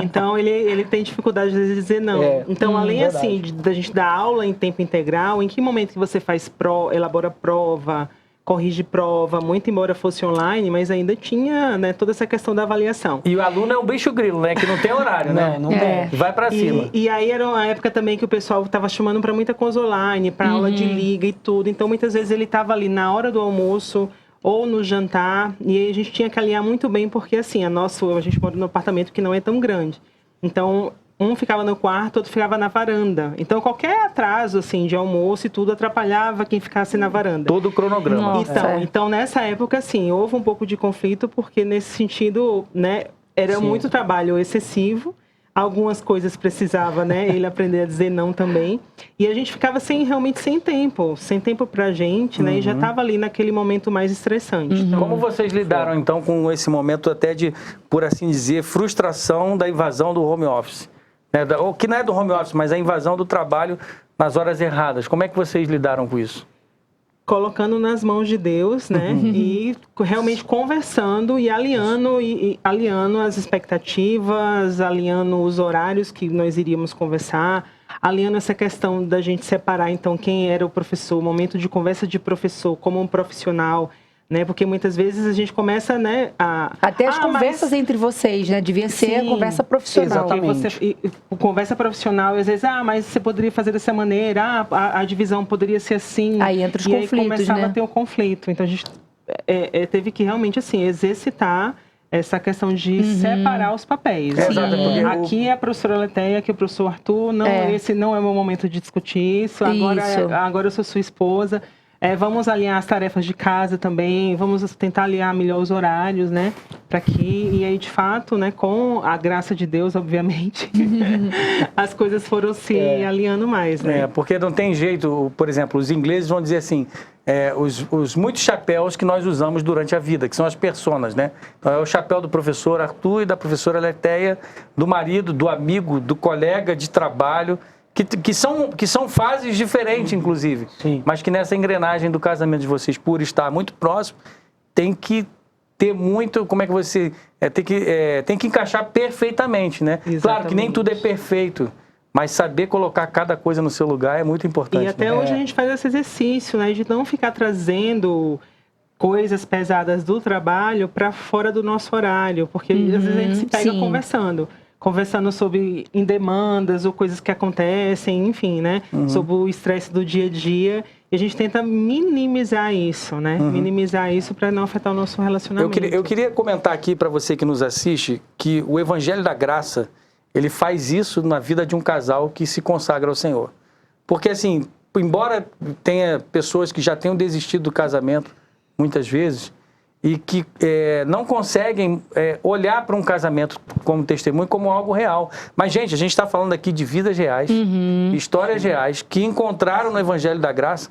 então ele tem dificuldade de dizer não. Então, além verdade. assim, da gente dar aula em tempo integral, em que momento que você faz elabora prova, corrige prova, muito embora fosse online, mas ainda tinha, né, toda essa questão da avaliação. E o aluno é um bicho grilo, né? Que não tem horário, né? Não tem. Vai para cima. E aí era uma época também que o pessoal estava chamando para muita coisa online, para aula de liga e tudo. Então, muitas vezes ele estava ali na hora do almoço ou no jantar, e aí a gente tinha que alinhar muito bem, porque assim, a gente mora num apartamento que não é tão grande. Então, um ficava no quarto, outro ficava na varanda. Então, qualquer atraso, assim, de almoço e tudo, atrapalhava quem ficasse na varanda. Todo o cronograma. Então, nessa época, assim, houve um pouco de conflito, porque nesse sentido, né, era muito trabalho excessivo. Algumas coisas precisava, né, ele aprender a dizer não também. E a gente ficava realmente sem tempo pra gente, né, e já estava ali naquele momento mais estressante. Então, como vocês lidaram, então, com esse momento até de, por assim dizer, frustração da invasão do home office? Né? Ou que não é do home office, mas a invasão do trabalho nas horas erradas. Como é que vocês lidaram com isso? Colocando nas mãos de Deus, né? E realmente conversando e alinhando as expectativas, alinhando os horários que nós iríamos conversar, alinhando essa questão da gente separar, então, quem era o professor, o momento de conversa de professor como um profissional, né? Porque muitas vezes a gente começa, né, até as conversas entre vocês, né? Devia ser a conversa profissional. Exatamente. Conversa profissional, às vezes, mas você poderia fazer dessa maneira, a divisão poderia ser assim. Aí entra os conflitos, aí começava né? a ter o conflito. Então a gente teve que realmente, assim, exercitar essa questão de separar os papéis. Aqui é a professora Aletheia, aqui é o professor Arthur, esse não é o meu momento de discutir isso. Agora eu sou sua esposa. Vamos alinhar as tarefas de casa também, vamos tentar alinhar melhor os horários, né? Para que, e aí, de fato, né, com a graça de Deus, obviamente, as coisas foram se alinhando mais, né? Porque não tem jeito, por exemplo, os ingleses vão dizer assim, os muitos chapéus que nós usamos durante a vida, que são as personas, né? Então, é o chapéu do professor Arthur e da professora Aletheia, do marido, do amigo, do colega de trabalho, que são fases diferentes, inclusive. Sim. Mas que nessa engrenagem do casamento de vocês, por estar muito próximo, tem que ter muito, como é que você... tem que encaixar perfeitamente, né? Exatamente. Claro que nem tudo é perfeito, mas saber colocar cada coisa no seu lugar é muito importante. E até hoje a gente faz esse exercício, né? De não ficar trazendo coisas pesadas do trabalho para fora do nosso horário, porque às vezes a gente se pega conversando sobre demandas ou coisas que acontecem, enfim, né? Sobre o estresse do dia a dia. E a gente tenta minimizar isso, né? Minimizar isso para não afetar o nosso relacionamento. Eu queria comentar aqui para você que nos assiste que o Evangelho da Graça, ele faz isso na vida de um casal que se consagra ao Senhor. Porque, assim, embora tenha pessoas que já tenham desistido do casamento, muitas vezes, e que não conseguem olhar para um casamento como testemunho, como algo real. Mas, gente, a gente está falando aqui de vidas reais, histórias reais, que encontraram no Evangelho da Graça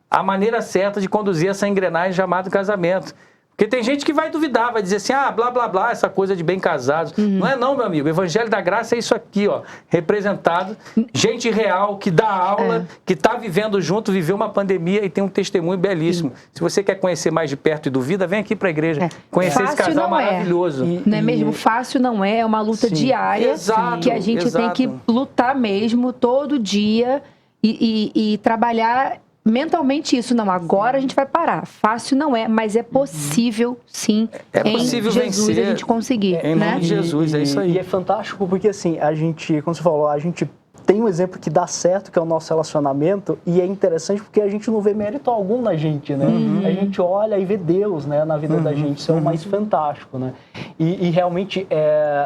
a maneira certa de conduzir essa engrenagem chamada casamento. Porque tem gente que vai duvidar, vai dizer assim, blá, blá, blá, essa coisa de bem casados. Não é não, meu amigo. O Evangelho da Graça é isso aqui, ó, representado. Gente real, que dá aula, que está vivendo junto, viveu uma pandemia e tem um testemunho belíssimo. Se você quer conhecer mais de perto e duvida, vem aqui para a igreja. Conhecer esse casal maravilhoso. Não é mesmo? Fácil não é uma luta diária que a gente tem que lutar mesmo todo dia e trabalhar mentalmente isso. Não, agora a gente vai parar. Fácil não é, mas é possível, sim, possível em Jesus vencer, a gente conseguir. Em nome de Jesus, é isso aí. E é fantástico porque, assim, a gente, como você falou, a gente tem um exemplo que dá certo, que é o nosso relacionamento, e é interessante porque a gente não vê mérito algum na gente, né? A gente olha e vê Deus, né, na vida da gente. Isso é o mais fantástico, né? E realmente,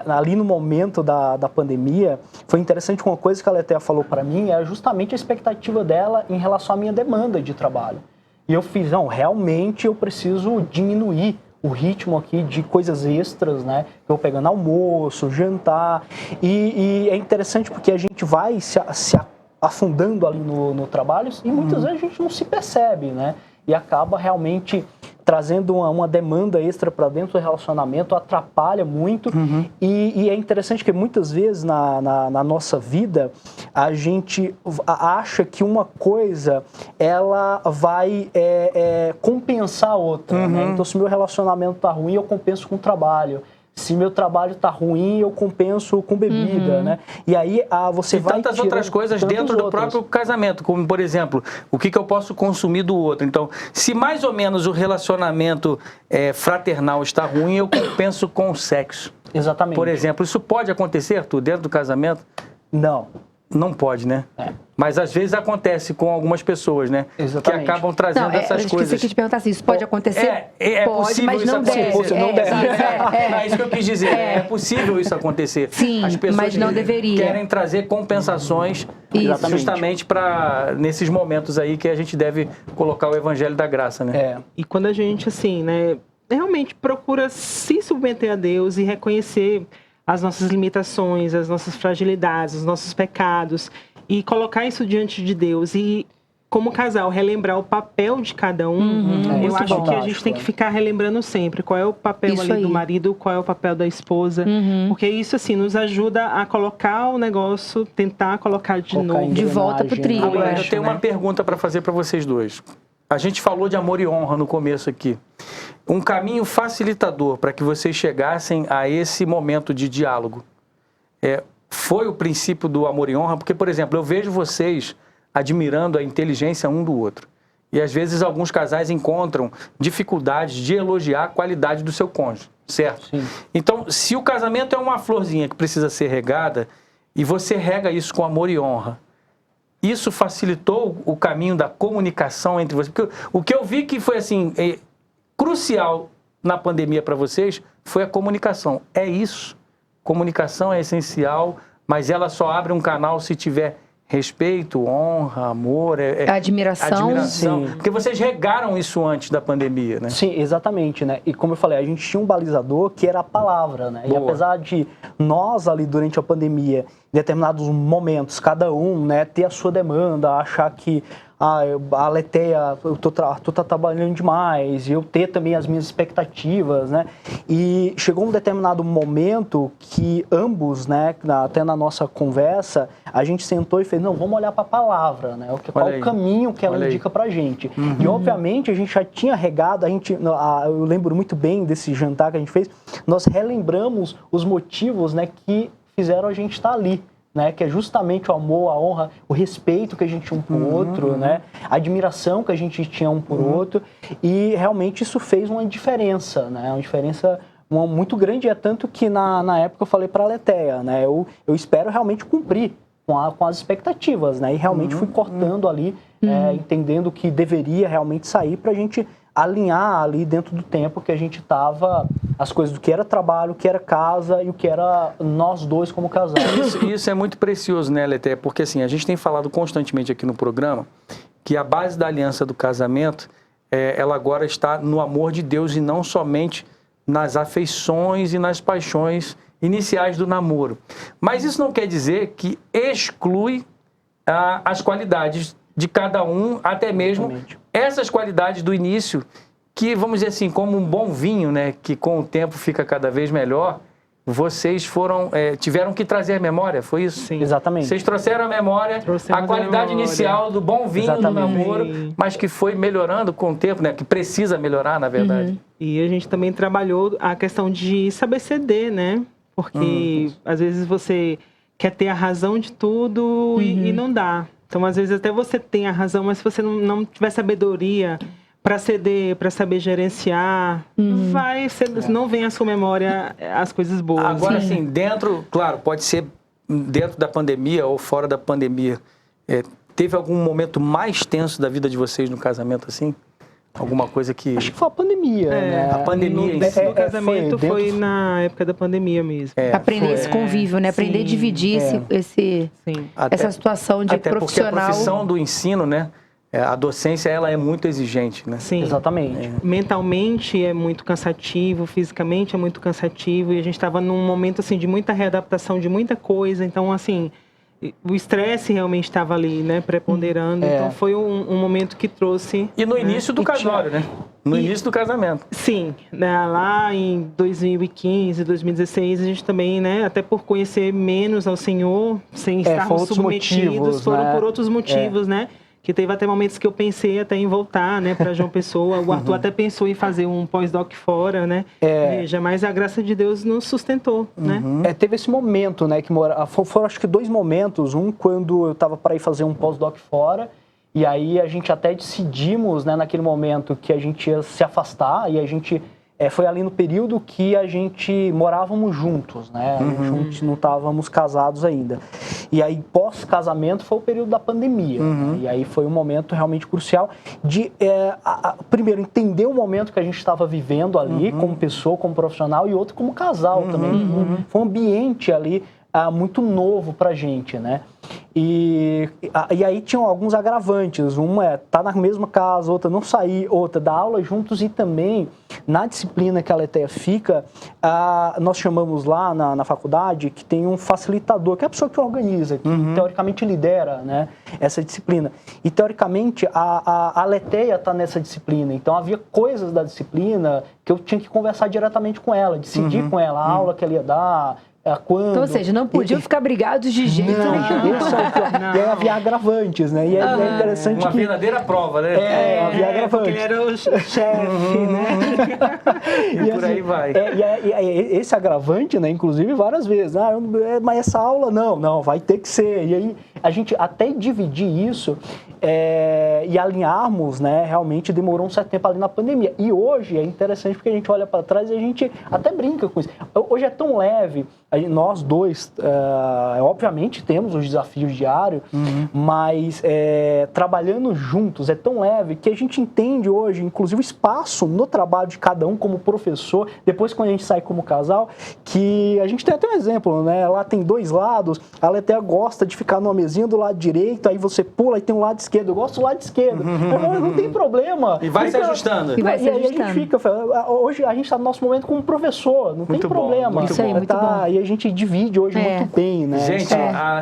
ali no momento da pandemia, foi interessante uma coisa que a Aletheia falou para mim, é justamente a expectativa dela em relação à minha demanda de trabalho. E eu fiz, realmente eu preciso diminuir o ritmo aqui de coisas extras, né? Eu pegando almoço, jantar. E é interessante porque a gente vai se afundando ali no trabalho e muitas vezes a gente não se percebe, né? E acaba realmente trazendo uma demanda extra para dentro do relacionamento, atrapalha muito. E é interessante que muitas vezes na nossa vida a gente acha que uma coisa ela vai compensar a outra. Né? Então, se meu relacionamento está ruim, eu compenso com o trabalho. Se meu trabalho está ruim, eu compenso com bebida, né? E aí você vai tantas outras coisas dentro do próprio casamento, como, por exemplo, o que eu posso consumir do outro. Então, se mais ou menos o relacionamento fraternal está ruim, eu compenso com o sexo. Exatamente. Por exemplo, isso pode acontecer, Arthur, dentro do casamento? Não. Não pode, né? Mas às vezes acontece com algumas pessoas, né? Exatamente. Que acabam trazendo essas coisas. Eu te perguntar assim, isso pode acontecer? É pode, possível mas isso não deve. acontecer. Não deve. É isso que eu quis dizer. É possível isso acontecer. Sim, as pessoas mas não deveria. Querem trazer compensações justamente para nesses momentos aí que a gente deve colocar o evangelho da graça, né? E quando a gente, assim, né, realmente procura se submeter a Deus e reconhecer as nossas limitações, as nossas fragilidades, os nossos pecados e colocar isso diante de Deus e, como casal, relembrar o papel de cada um. Eu acho que a gente tem que ficar relembrando sempre qual é o papel ali do marido, qual é o papel da esposa, porque isso, assim, nos ajuda a colocar o negócio, tentar colocar de novo. De volta pro trilho. Agora, eu tenho uma pergunta para fazer para vocês dois. A gente falou de amor e honra no começo aqui. Um caminho facilitador para que vocês chegassem a esse momento de diálogo foi o princípio do amor e honra? Porque, por exemplo, eu vejo vocês admirando a inteligência um do outro. E, às vezes, alguns casais encontram dificuldades de elogiar a qualidade do seu cônjuge, certo? Sim. Então, se o casamento é uma florzinha que precisa ser regada, e você rega isso com amor e honra, isso facilitou o caminho da comunicação entre vocês? Porque o que eu vi que foi, assim, crucial na pandemia para vocês foi a comunicação. É isso. Comunicação é essencial, mas ela só abre um canal se tiver respeito, honra, amor, admiração. Porque vocês regaram isso antes da pandemia, né? Sim, exatamente, né? E como eu falei, a gente tinha um balizador que era a palavra, né? Boa. E apesar de nós ali durante a pandemia, em determinados momentos, cada um, né, ter a sua demanda, achar que a Aletheia, tu tá trabalhando demais, eu ter também as minhas expectativas, né? E chegou um determinado momento que ambos, né, até na nossa conversa, a gente sentou e fez, não, vamos olhar para a palavra, né? Qual o caminho que ela indica pra gente. E obviamente a gente já tinha regado, eu lembro muito bem desse jantar que a gente fez, nós relembramos os motivos, né, que fizeram a gente estar ali. Né, que é justamente o amor, a honra, o respeito que a gente tinha um por outro, né, a admiração que a gente tinha um por outro, e realmente isso fez uma diferença, né, uma diferença muito grande, é tanto que na época eu falei para a Aletheia, né, eu espero realmente cumprir com as expectativas, né, e realmente fui cortando ali, entendendo que deveria realmente sair para a gente alinhar ali dentro do tempo que a gente estava, as coisas do que era trabalho, o que era casa e o que era nós dois como casal. Isso é muito precioso, né, Aletheia? Porque assim, a gente tem falado constantemente aqui no programa que a base da aliança do casamento, ela agora está no amor de Deus e não somente nas afeições e nas paixões iniciais do namoro. Mas isso não quer dizer que exclui as qualidades de cada um, até mesmo essas qualidades do início, que, vamos dizer assim, como um bom vinho, né, que com o tempo fica cada vez melhor, vocês tiveram que trazer a memória, foi isso? Sim, exatamente. Vocês trouxeram a memória, a qualidade inicial do bom vinho do namoro, mas que foi melhorando com o tempo, né, que precisa melhorar, na verdade. E a gente também trabalhou a questão de saber ceder, né, porque às vezes você quer ter a razão de tudo e não dá. Então, às vezes, até você tem a razão, mas se você não tiver sabedoria para ceder, para saber gerenciar, não vem à sua memória as coisas boas. Agora, assim, claro, pode ser dentro da pandemia ou fora da pandemia, teve algum momento mais tenso da vida de vocês no casamento, assim? Alguma coisa que... Acho que foi a pandemia, né? A pandemia em si. O casamento foi na época da pandemia mesmo. Aprender esse convívio, né? Aprender a dividir essa situação de profissional. Porque a profissão do ensino, né? A docência, ela é muito exigente, né? Sim. Exatamente. Mentalmente é muito cansativo, fisicamente é muito cansativo, e a gente estava num momento, assim, de muita readaptação de muita coisa, então, assim... O estresse realmente estava ali, né, preponderando. Então foi um momento que trouxe... E no início do casório, né? No início do casamento. Sim, né, lá em 2015, 2016, a gente também, né, até por conhecer menos ao Senhor, sem estarmos submetidos, foram por outros motivos, né? Que teve até momentos que eu pensei até em voltar, né, para João Pessoa. O Arthur até pensou em fazer um pós-doc fora, né? Veja, mas a graça de Deus nos sustentou, né? Teve esse momento, né, que foram acho que 2 momentos. Um, quando eu estava para ir fazer um pós-doc fora, e aí a gente até decidimos, né, naquele momento que a gente ia se afastar, e a gente foi ali no período que a gente morávamos juntos, né? A gente não estávamos casados ainda. E aí, pós-casamento, foi o período da pandemia. Né? E aí foi um momento realmente crucial de, primeiro, entender o momento que a gente estava vivendo ali, como pessoa, como profissional, e outro como casal também. Foi um ambiente ali muito novo pra gente, né? E aí tinham alguns agravantes. Uma é estar na mesma casa, outra não sair, outra dar aula juntos, e também na disciplina que a Aletheia fica, nós chamamos lá na faculdade que tem um facilitador, que é a pessoa que organiza, que teoricamente lidera, né, essa disciplina. E teoricamente a Aletheia está nessa disciplina, então havia coisas da disciplina que eu tinha que conversar diretamente com ela, decidir com ela a aula que ela ia dar, quando... Então, ou seja, não podiam ficar brigados de jeito nenhum. E aí havia agravantes, né? E é interessante uma verdadeira prova, né? Havia agravantes. Ele era o chefe, né? E por aí vai. Esse agravante, né? Inclusive, várias vezes. Mas essa aula, não, vai ter que ser. E aí, a gente até dividir isso e alinharmos, né? Realmente demorou um certo tempo ali na pandemia. E hoje é interessante porque a gente olha para trás e a gente até brinca com isso. Hoje é tão leve. Nós dois, obviamente, temos os desafios diários, mas trabalhando juntos é tão leve que a gente entende hoje, inclusive, o espaço no trabalho de cada um como professor, depois quando a gente sai como casal, que a gente tem até um exemplo, né? Lá tem dois lados, a Aletheia gosta de ficar numa mesinha do lado direito, aí você pula e tem um lado esquerdo, eu gosto do lado esquerdo, não tem problema. E vai se ajustando. E aí a gente fica, hoje a gente está no nosso momento como professor, não tem problema. Isso aí, muito bom. E a gente divide hoje muito bem, né? Gente,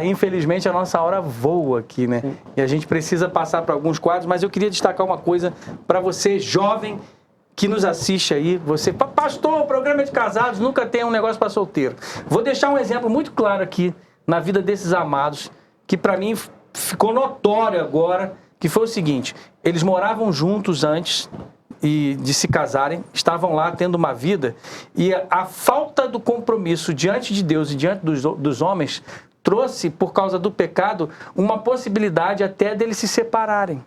infelizmente a nossa hora voa aqui, né? E a gente precisa passar para alguns quadros, mas eu queria destacar uma coisa para você, jovem, que nos assiste aí. Você, pastor, programa de casados, nunca tem um negócio para solteiro. Vou deixar um exemplo muito claro aqui na vida desses amados, que para mim ficou notório agora, que foi o seguinte: eles moravam juntos antes e de se casarem, estavam lá tendo uma vida, e a falta do compromisso diante de Deus e diante dos homens trouxe, por causa do pecado, uma possibilidade até deles se separarem.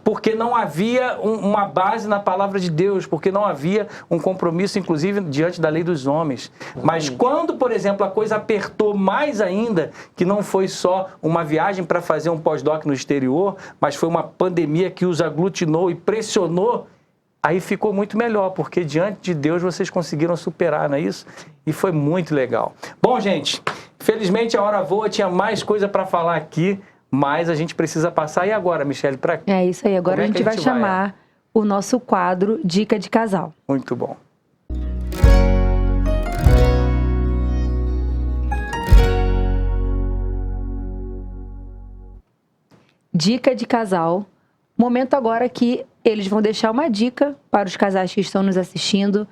Porque não havia uma base na palavra de Deus, porque não havia um compromisso, inclusive, diante da lei dos homens. Mas quando, por exemplo, a coisa apertou mais ainda, que não foi só uma viagem para fazer um pós-doc no exterior, mas foi uma pandemia que os aglutinou e pressionou, aí ficou muito melhor, porque diante de Deus vocês conseguiram superar, não é isso? E foi muito legal. Bom, gente, felizmente a hora voa, tinha mais coisa para falar aqui, mas a gente precisa passar. E agora, Michele, para quê? É isso aí, agora a gente vai chamar o nosso quadro Dica de Casal. Muito bom. Dica de Casal. Momento agora que eles vão deixar uma dica para os casais que estão nos assistindo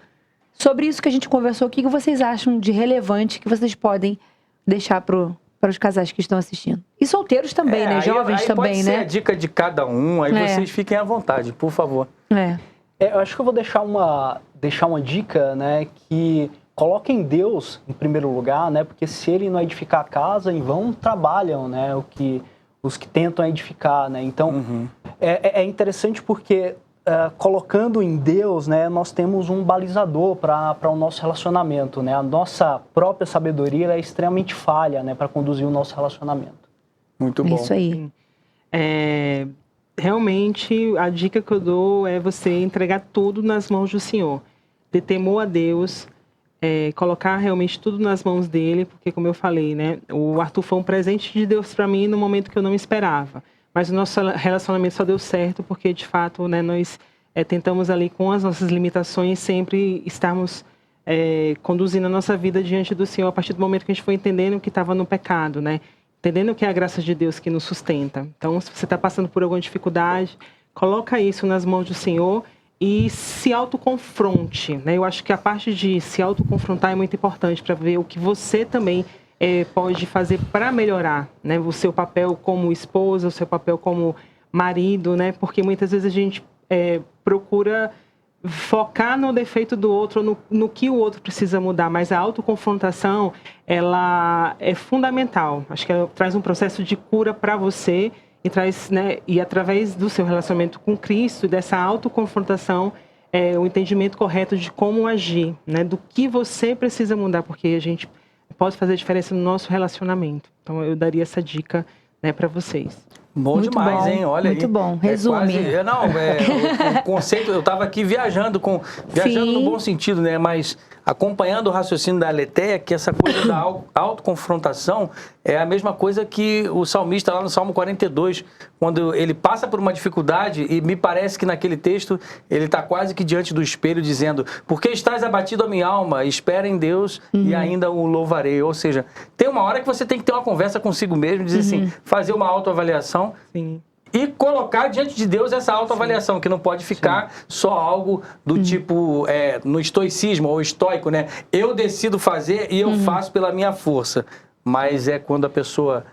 sobre isso que a gente conversou. O que vocês acham de relevante que vocês podem deixar para os casais que estão assistindo? E solteiros também, né? Jovens também, pode né? Ser a dica de cada um, aí vocês fiquem à vontade, por favor. Eu acho que eu vou deixar uma dica, né, que coloquem Deus em primeiro lugar, né? Porque se ele não edificar a casa, em vão trabalham, né? Os que tentam edificar, né? Então, é interessante porque colocando em Deus, né, nós temos um balizador para o nosso relacionamento, né? A nossa própria sabedoria é extremamente falha, né, para conduzir o nosso relacionamento. Muito bom. Isso aí. Realmente, a dica que eu dou é você entregar tudo nas mãos do Senhor. Ter temor a Deus, colocar realmente tudo nas mãos dele, porque, como eu falei, né, o Arthur foi um presente de Deus para mim no momento que eu não esperava. Mas o nosso relacionamento só deu certo porque, de fato, né, nós tentamos ali, com as nossas limitações, sempre estarmos conduzindo a nossa vida diante do Senhor a partir do momento que a gente foi entendendo que estava no pecado, né? Entendendo que é a graça de Deus que nos sustenta. Então, se você está passando por alguma dificuldade, coloca isso nas mãos do Senhor e se autoconfronte, né? Eu acho que a parte de se autoconfrontar é muito importante para ver o que você também pode fazer para melhorar, né? O seu papel como esposa, o seu papel como marido, né? Porque muitas vezes a gente procura focar no defeito do outro, no que o outro precisa mudar, mas a autoconfrontação, ela é fundamental. Acho que ela traz um processo de cura para você e traz, né? E através do seu relacionamento com Cristo, dessa autoconfrontação, o entendimento correto de como agir, né? Do que você precisa mudar, porque a gente pode fazer diferença no nosso relacionamento. Então, eu daria essa dica, né, para vocês. Bom muito demais, bom, hein? Olha muito aí. bom. Resume. O conceito, eu estava aqui viajando no bom sentido, né? Mas acompanhando o raciocínio da Aletheia, que essa coisa da autoconfrontação é a mesma coisa que o salmista lá no Salmo 42, quando ele passa por uma dificuldade, e me parece que naquele texto ele está quase que diante do espelho dizendo: porque estás abatido a minha alma, espera em Deus e ainda o louvarei. Ou seja, tem uma hora que você tem que ter uma conversa consigo mesmo, dizer assim, fazer uma autoavaliação. Sim. E colocar diante de Deus essa autoavaliação, que não pode ficar só algo do tipo, no estoicismo ou estoico, né? Eu decido fazer e eu faço pela minha força. Mas é quando a pessoa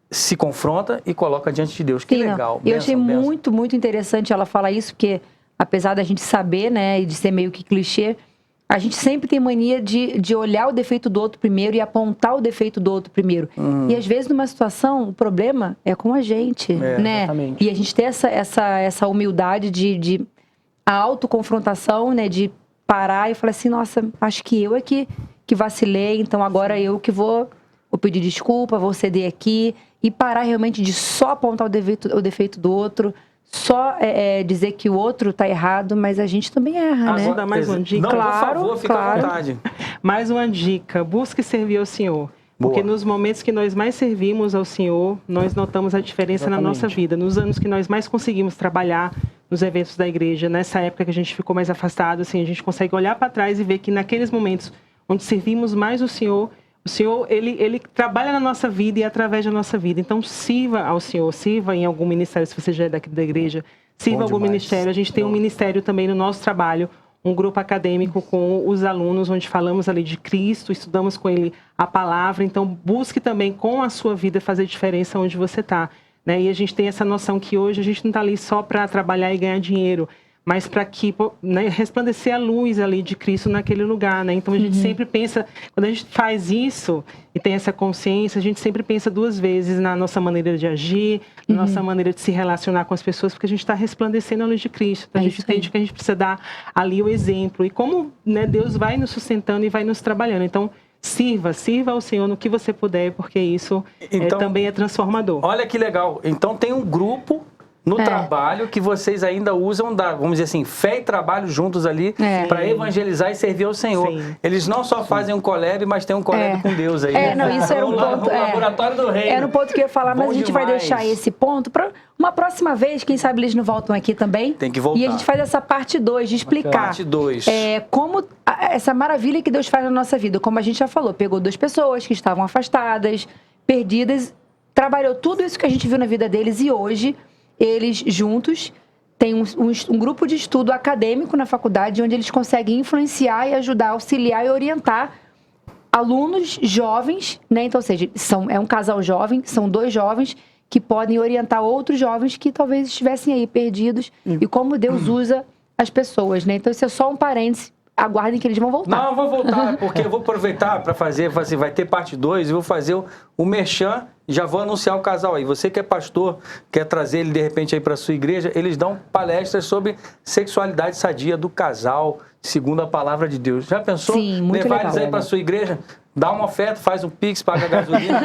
se confronta e coloca diante de Deus. Que legal. Eu achei muito, muito interessante ela falar isso, porque apesar da gente saber, né, e de ser meio que clichê, a gente sempre tem mania de olhar o defeito do outro primeiro e apontar o defeito do outro primeiro. E às vezes, numa situação, o problema é com a gente, né? Exatamente. E a gente ter essa humildade de a autoconfrontação, né? De parar e falar assim, nossa, acho que eu é que vacilei, então agora eu que vou pedir desculpa, vou ceder aqui. E parar realmente de só apontar o defeito do outro, só dizer que o outro está errado, mas a gente também erra, né? Vou dar mais uma dica. Não, por favor, fica à vontade. Mais uma dica, busque servir ao Senhor. Porque nos momentos que nós mais servimos ao Senhor, nós notamos a diferença na nossa vida. Nos anos que nós mais conseguimos trabalhar nos eventos da igreja, nessa época que a gente ficou mais afastado, assim, a gente consegue olhar para trás e ver que naqueles momentos onde servimos mais o Senhor, ele trabalha na nossa vida e através da nossa vida. Então, sirva ao Senhor, sirva em algum ministério, se você já é daqui da igreja, sirva algum ministério. A gente tem um ministério também no nosso trabalho, um grupo acadêmico com os alunos, onde falamos ali de Cristo, estudamos com ele a palavra. Então, busque também com a sua vida fazer diferença onde você está, né? E a gente tem essa noção que hoje a gente não está ali só para trabalhar e ganhar dinheiro, mas para que, né, resplandecer a luz ali de Cristo naquele lugar, né? Então a gente sempre pensa, quando a gente faz isso e tem essa consciência, a gente sempre pensa duas vezes na nossa maneira de agir, na nossa maneira de se relacionar com as pessoas, porque a gente está resplandecendo a luz de Cristo. Então, a gente entende que a gente precisa dar ali o exemplo e como, né, Deus vai nos sustentando e vai nos trabalhando. Então, sirva ao Senhor no que você puder, porque isso também é transformador. Olha que legal. Então tem um grupo no trabalho que vocês ainda usam vamos dizer assim, fé e trabalho juntos ali para evangelizar e servir ao Senhor. Sim. Eles não só fazem um collab, mas tem um collab com Deus aí. Não, isso era um ponto. O laboratório do reino. Era um ponto que eu ia falar, mas a gente vai deixar esse ponto para uma próxima vez. Quem sabe eles não voltam aqui também. Tem que voltar. E a gente faz essa parte 2 de explicar. Parte 2. Como essa maravilha que Deus faz na nossa vida. Como a gente já falou, pegou 2 pessoas que estavam afastadas, perdidas, trabalhou tudo isso que a gente viu na vida deles e hoje eles juntos têm um grupo de estudo acadêmico na faculdade onde eles conseguem influenciar e ajudar, auxiliar e orientar alunos jovens, né? Então, ou seja, é um casal jovem, são 2 jovens que podem orientar outros jovens que talvez estivessem aí perdidos e como Deus usa as pessoas, né? Então, isso é só um parêntese. Aguardem que eles vão voltar. Não, eu vou voltar, porque eu vou aproveitar para fazer, vai ter parte 2, eu vou fazer o merchan, já vou anunciar o casal aí. Você que é pastor, quer trazer ele de repente aí para sua igreja, eles dão palestras sobre sexualidade sadia do casal, segundo a palavra de Deus. Já pensou? Sim, muito levar legal. Eles aí para sua igreja? Dá uma oferta, faz um pix, paga a gasolina,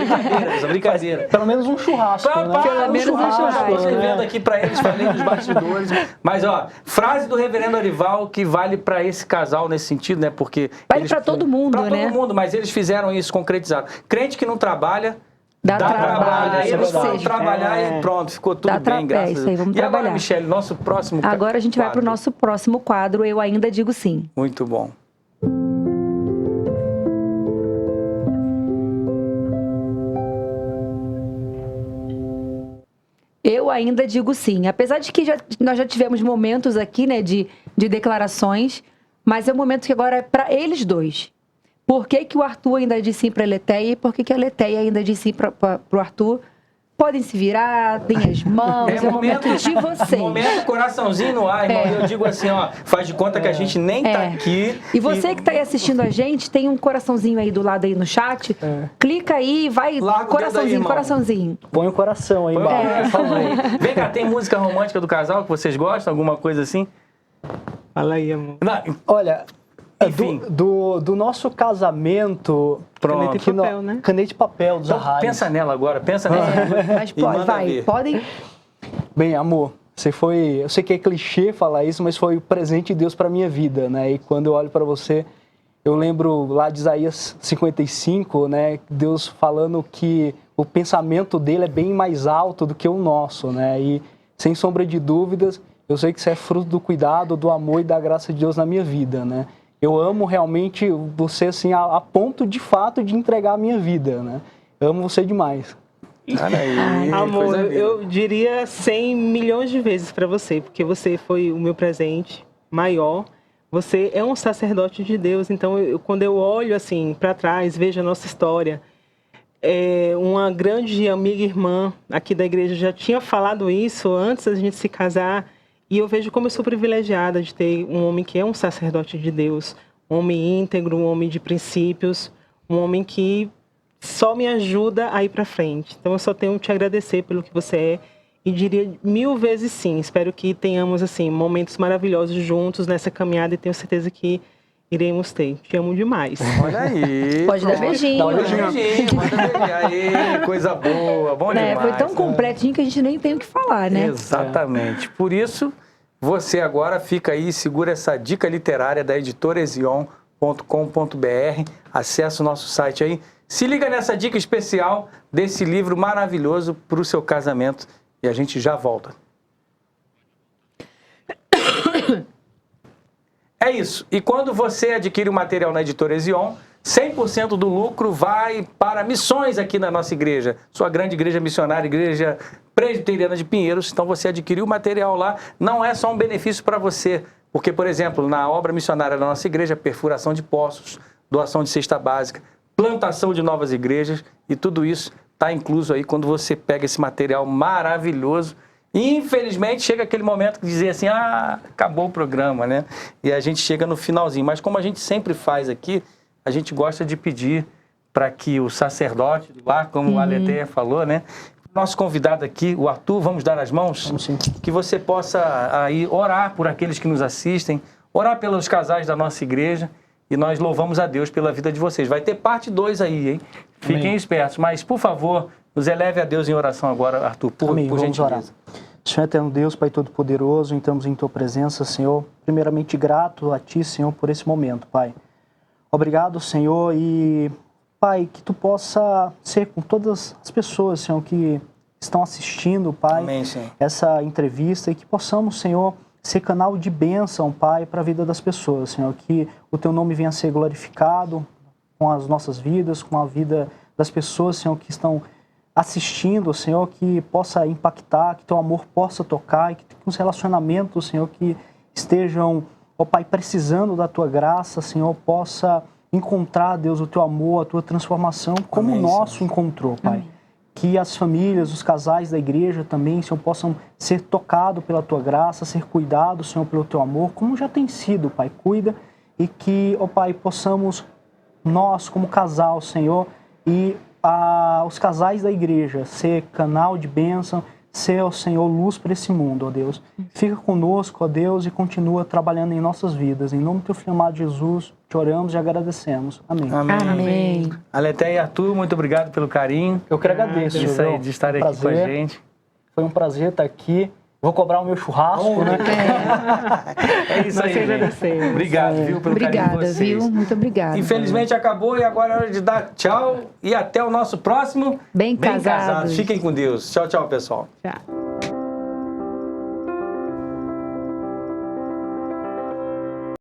brincadeira. Pelo menos um churrasco, né? Pelo menos um churrasco. Estou devendo aqui para eles, falei nos bastidores. Mas, ó, frase do reverendo Arival que vale para esse casal nesse sentido, né? Porque vale para todo mundo, né? Para todo mundo, mas eles fizeram isso concretizado. Crente que não trabalha, dá trabalho. Aí eles foram trabalhar e pronto, ficou tudo bem, graças a Deus. Isso aí, vamos e trabalhar. Agora, Michele, nosso próximo Agora a gente vai para o nosso próximo quadro, Eu Ainda Digo Sim. Muito bom. Eu ainda digo sim. Apesar de que nós já tivemos momentos aqui, né, de declarações, mas é um momento que agora é para eles 2. Por que o Arthur ainda diz sim para a Aletheia e por que a Aletheia ainda diz sim para o Arthur? Podem se virar, tem as mãos, é o momento de vocês. Momento coraçãozinho no ar, irmão. Eu digo assim, ó, faz de conta que a gente nem tá aqui. E você que tá aí assistindo a gente, tem um coraçãozinho aí do lado aí no chat. Clica aí e vai, coraçãozinho, coraçãozinho. Põe o coração aí embaixo. Vem cá, tem música romântica do casal que vocês gostam? Alguma coisa assim? Fala aí, amor. Olha, do nosso casamento... Caneta e papel, né? Caneta e papel dos Arraios. Pensa nela agora, pensa nela. Mas podem... Bem, amor, eu sei que é clichê falar isso, mas foi o presente de Deus para minha vida, né? E quando eu olho para você, eu lembro lá de Isaías 55, né? Deus falando que o pensamento dele é bem mais alto do que o nosso, né? E, sem sombra de dúvidas, eu sei que isso é fruto do cuidado, do amor e da graça de Deus na minha vida, né? Eu amo realmente você, assim, a ponto, de fato, de entregar a minha vida, né? Eu amo você demais. Olha aí, amor, eu diria 100 milhões de vezes para você, porque você foi o meu presente maior. Você é um sacerdote de Deus, então quando eu olho assim para trás, vejo a nossa história, uma grande amiga e irmã aqui da igreja já tinha falado isso antes da gente se casar, e eu vejo como eu sou privilegiada de ter um homem que é um sacerdote de Deus, um homem íntegro, um homem de princípios, um homem que só me ajuda a ir para frente. Então eu só tenho que te agradecer pelo que você é e diria 1000 vezes sim. Espero que tenhamos assim momentos maravilhosos juntos nessa caminhada e tenho certeza que iremos ter. Te amo demais. Olha aí. Pode dar beijinho. Manda beijinho. Aí, coisa boa, bom demais. Foi tão completinho que a gente nem tem o que falar, né? Exatamente. Por isso, você agora fica aí, segura essa dica literária da editora Ezion.com.br, acessa o nosso site aí, se liga nessa dica especial desse livro maravilhoso para o seu casamento e a gente já volta. É isso. E quando você adquire o material na editora Ezion, 100% do lucro vai para missões aqui na nossa igreja. Sua grande igreja missionária, Igreja Presbiteriana de Pinheiros. Então você adquiriu o material lá, não é só um benefício para você. Porque, por exemplo, na obra missionária da nossa igreja, perfuração de poços, doação de cesta básica, plantação de novas igrejas, e tudo isso está incluso aí quando você pega esse material maravilhoso. E, infelizmente, chega aquele momento que dizer assim, acabou o programa, né? E a gente chega no finalzinho. Mas como a gente sempre faz aqui, a gente gosta de pedir para que o sacerdote do lar, como a Aletheia falou, né? Nosso convidado aqui, o Arthur, vamos dar as mãos? Que você possa aí orar por aqueles que nos assistem, orar pelos casais da nossa igreja, e nós louvamos a Deus pela vida de vocês. Vai ter parte 2 aí, hein? Fiquem espertos. Mas, por favor, nos eleve a Deus em oração agora, Arthur, por gentileza. Orar. Senhor eterno Deus, Pai Todo-Poderoso, entramos em Tua presença, Senhor. Primeiramente, grato a Ti, Senhor, por esse momento, Pai. Obrigado, Senhor, e, Pai, que Tu possa ser com todas as pessoas, Senhor, que estão assistindo, Pai, essa entrevista, e que possamos, Senhor, ser canal de bênção, Pai, para a vida das pessoas, Senhor. Que o Teu nome venha a ser glorificado com as nossas vidas, com a vida das pessoas, Senhor, que estão assistindo, Senhor, que possa impactar, que Teu amor possa tocar, e que os relacionamentos, Senhor, que estejam, ó Pai, precisando da Tua graça, Senhor, possa encontrar, Deus, o Teu amor, a Tua transformação, como o nosso encontrou, Pai. Que as famílias, os casais da igreja também, Senhor, possam ser tocados pela Tua graça, ser cuidados, Senhor, pelo Teu amor, como já tem sido, Pai. Cuida, e que, ó Pai, possamos, nós, como casal, Senhor, e os casais da igreja, ser canal de bênção, ser, ó Senhor, luz para esse mundo, ó Deus. Fica conosco, ó Deus, e continua trabalhando em nossas vidas. Em nome do Teu filho amado Jesus, te oramos e agradecemos. Amém. Amém. Aletheia e Arthur, muito obrigado pelo carinho. Eu que agradeço. Isso aí, de estar aqui com a gente. Foi um prazer estar aqui. Vou cobrar o meu churrasco, né? É isso aí, gente. Obrigado, viu, pelo carinho de vocês. Viu? Muito obrigada. Infelizmente acabou e agora é hora de dar tchau e até o nosso próximo Bem Casados. Fiquem com Deus. Tchau, tchau, pessoal. Tchau.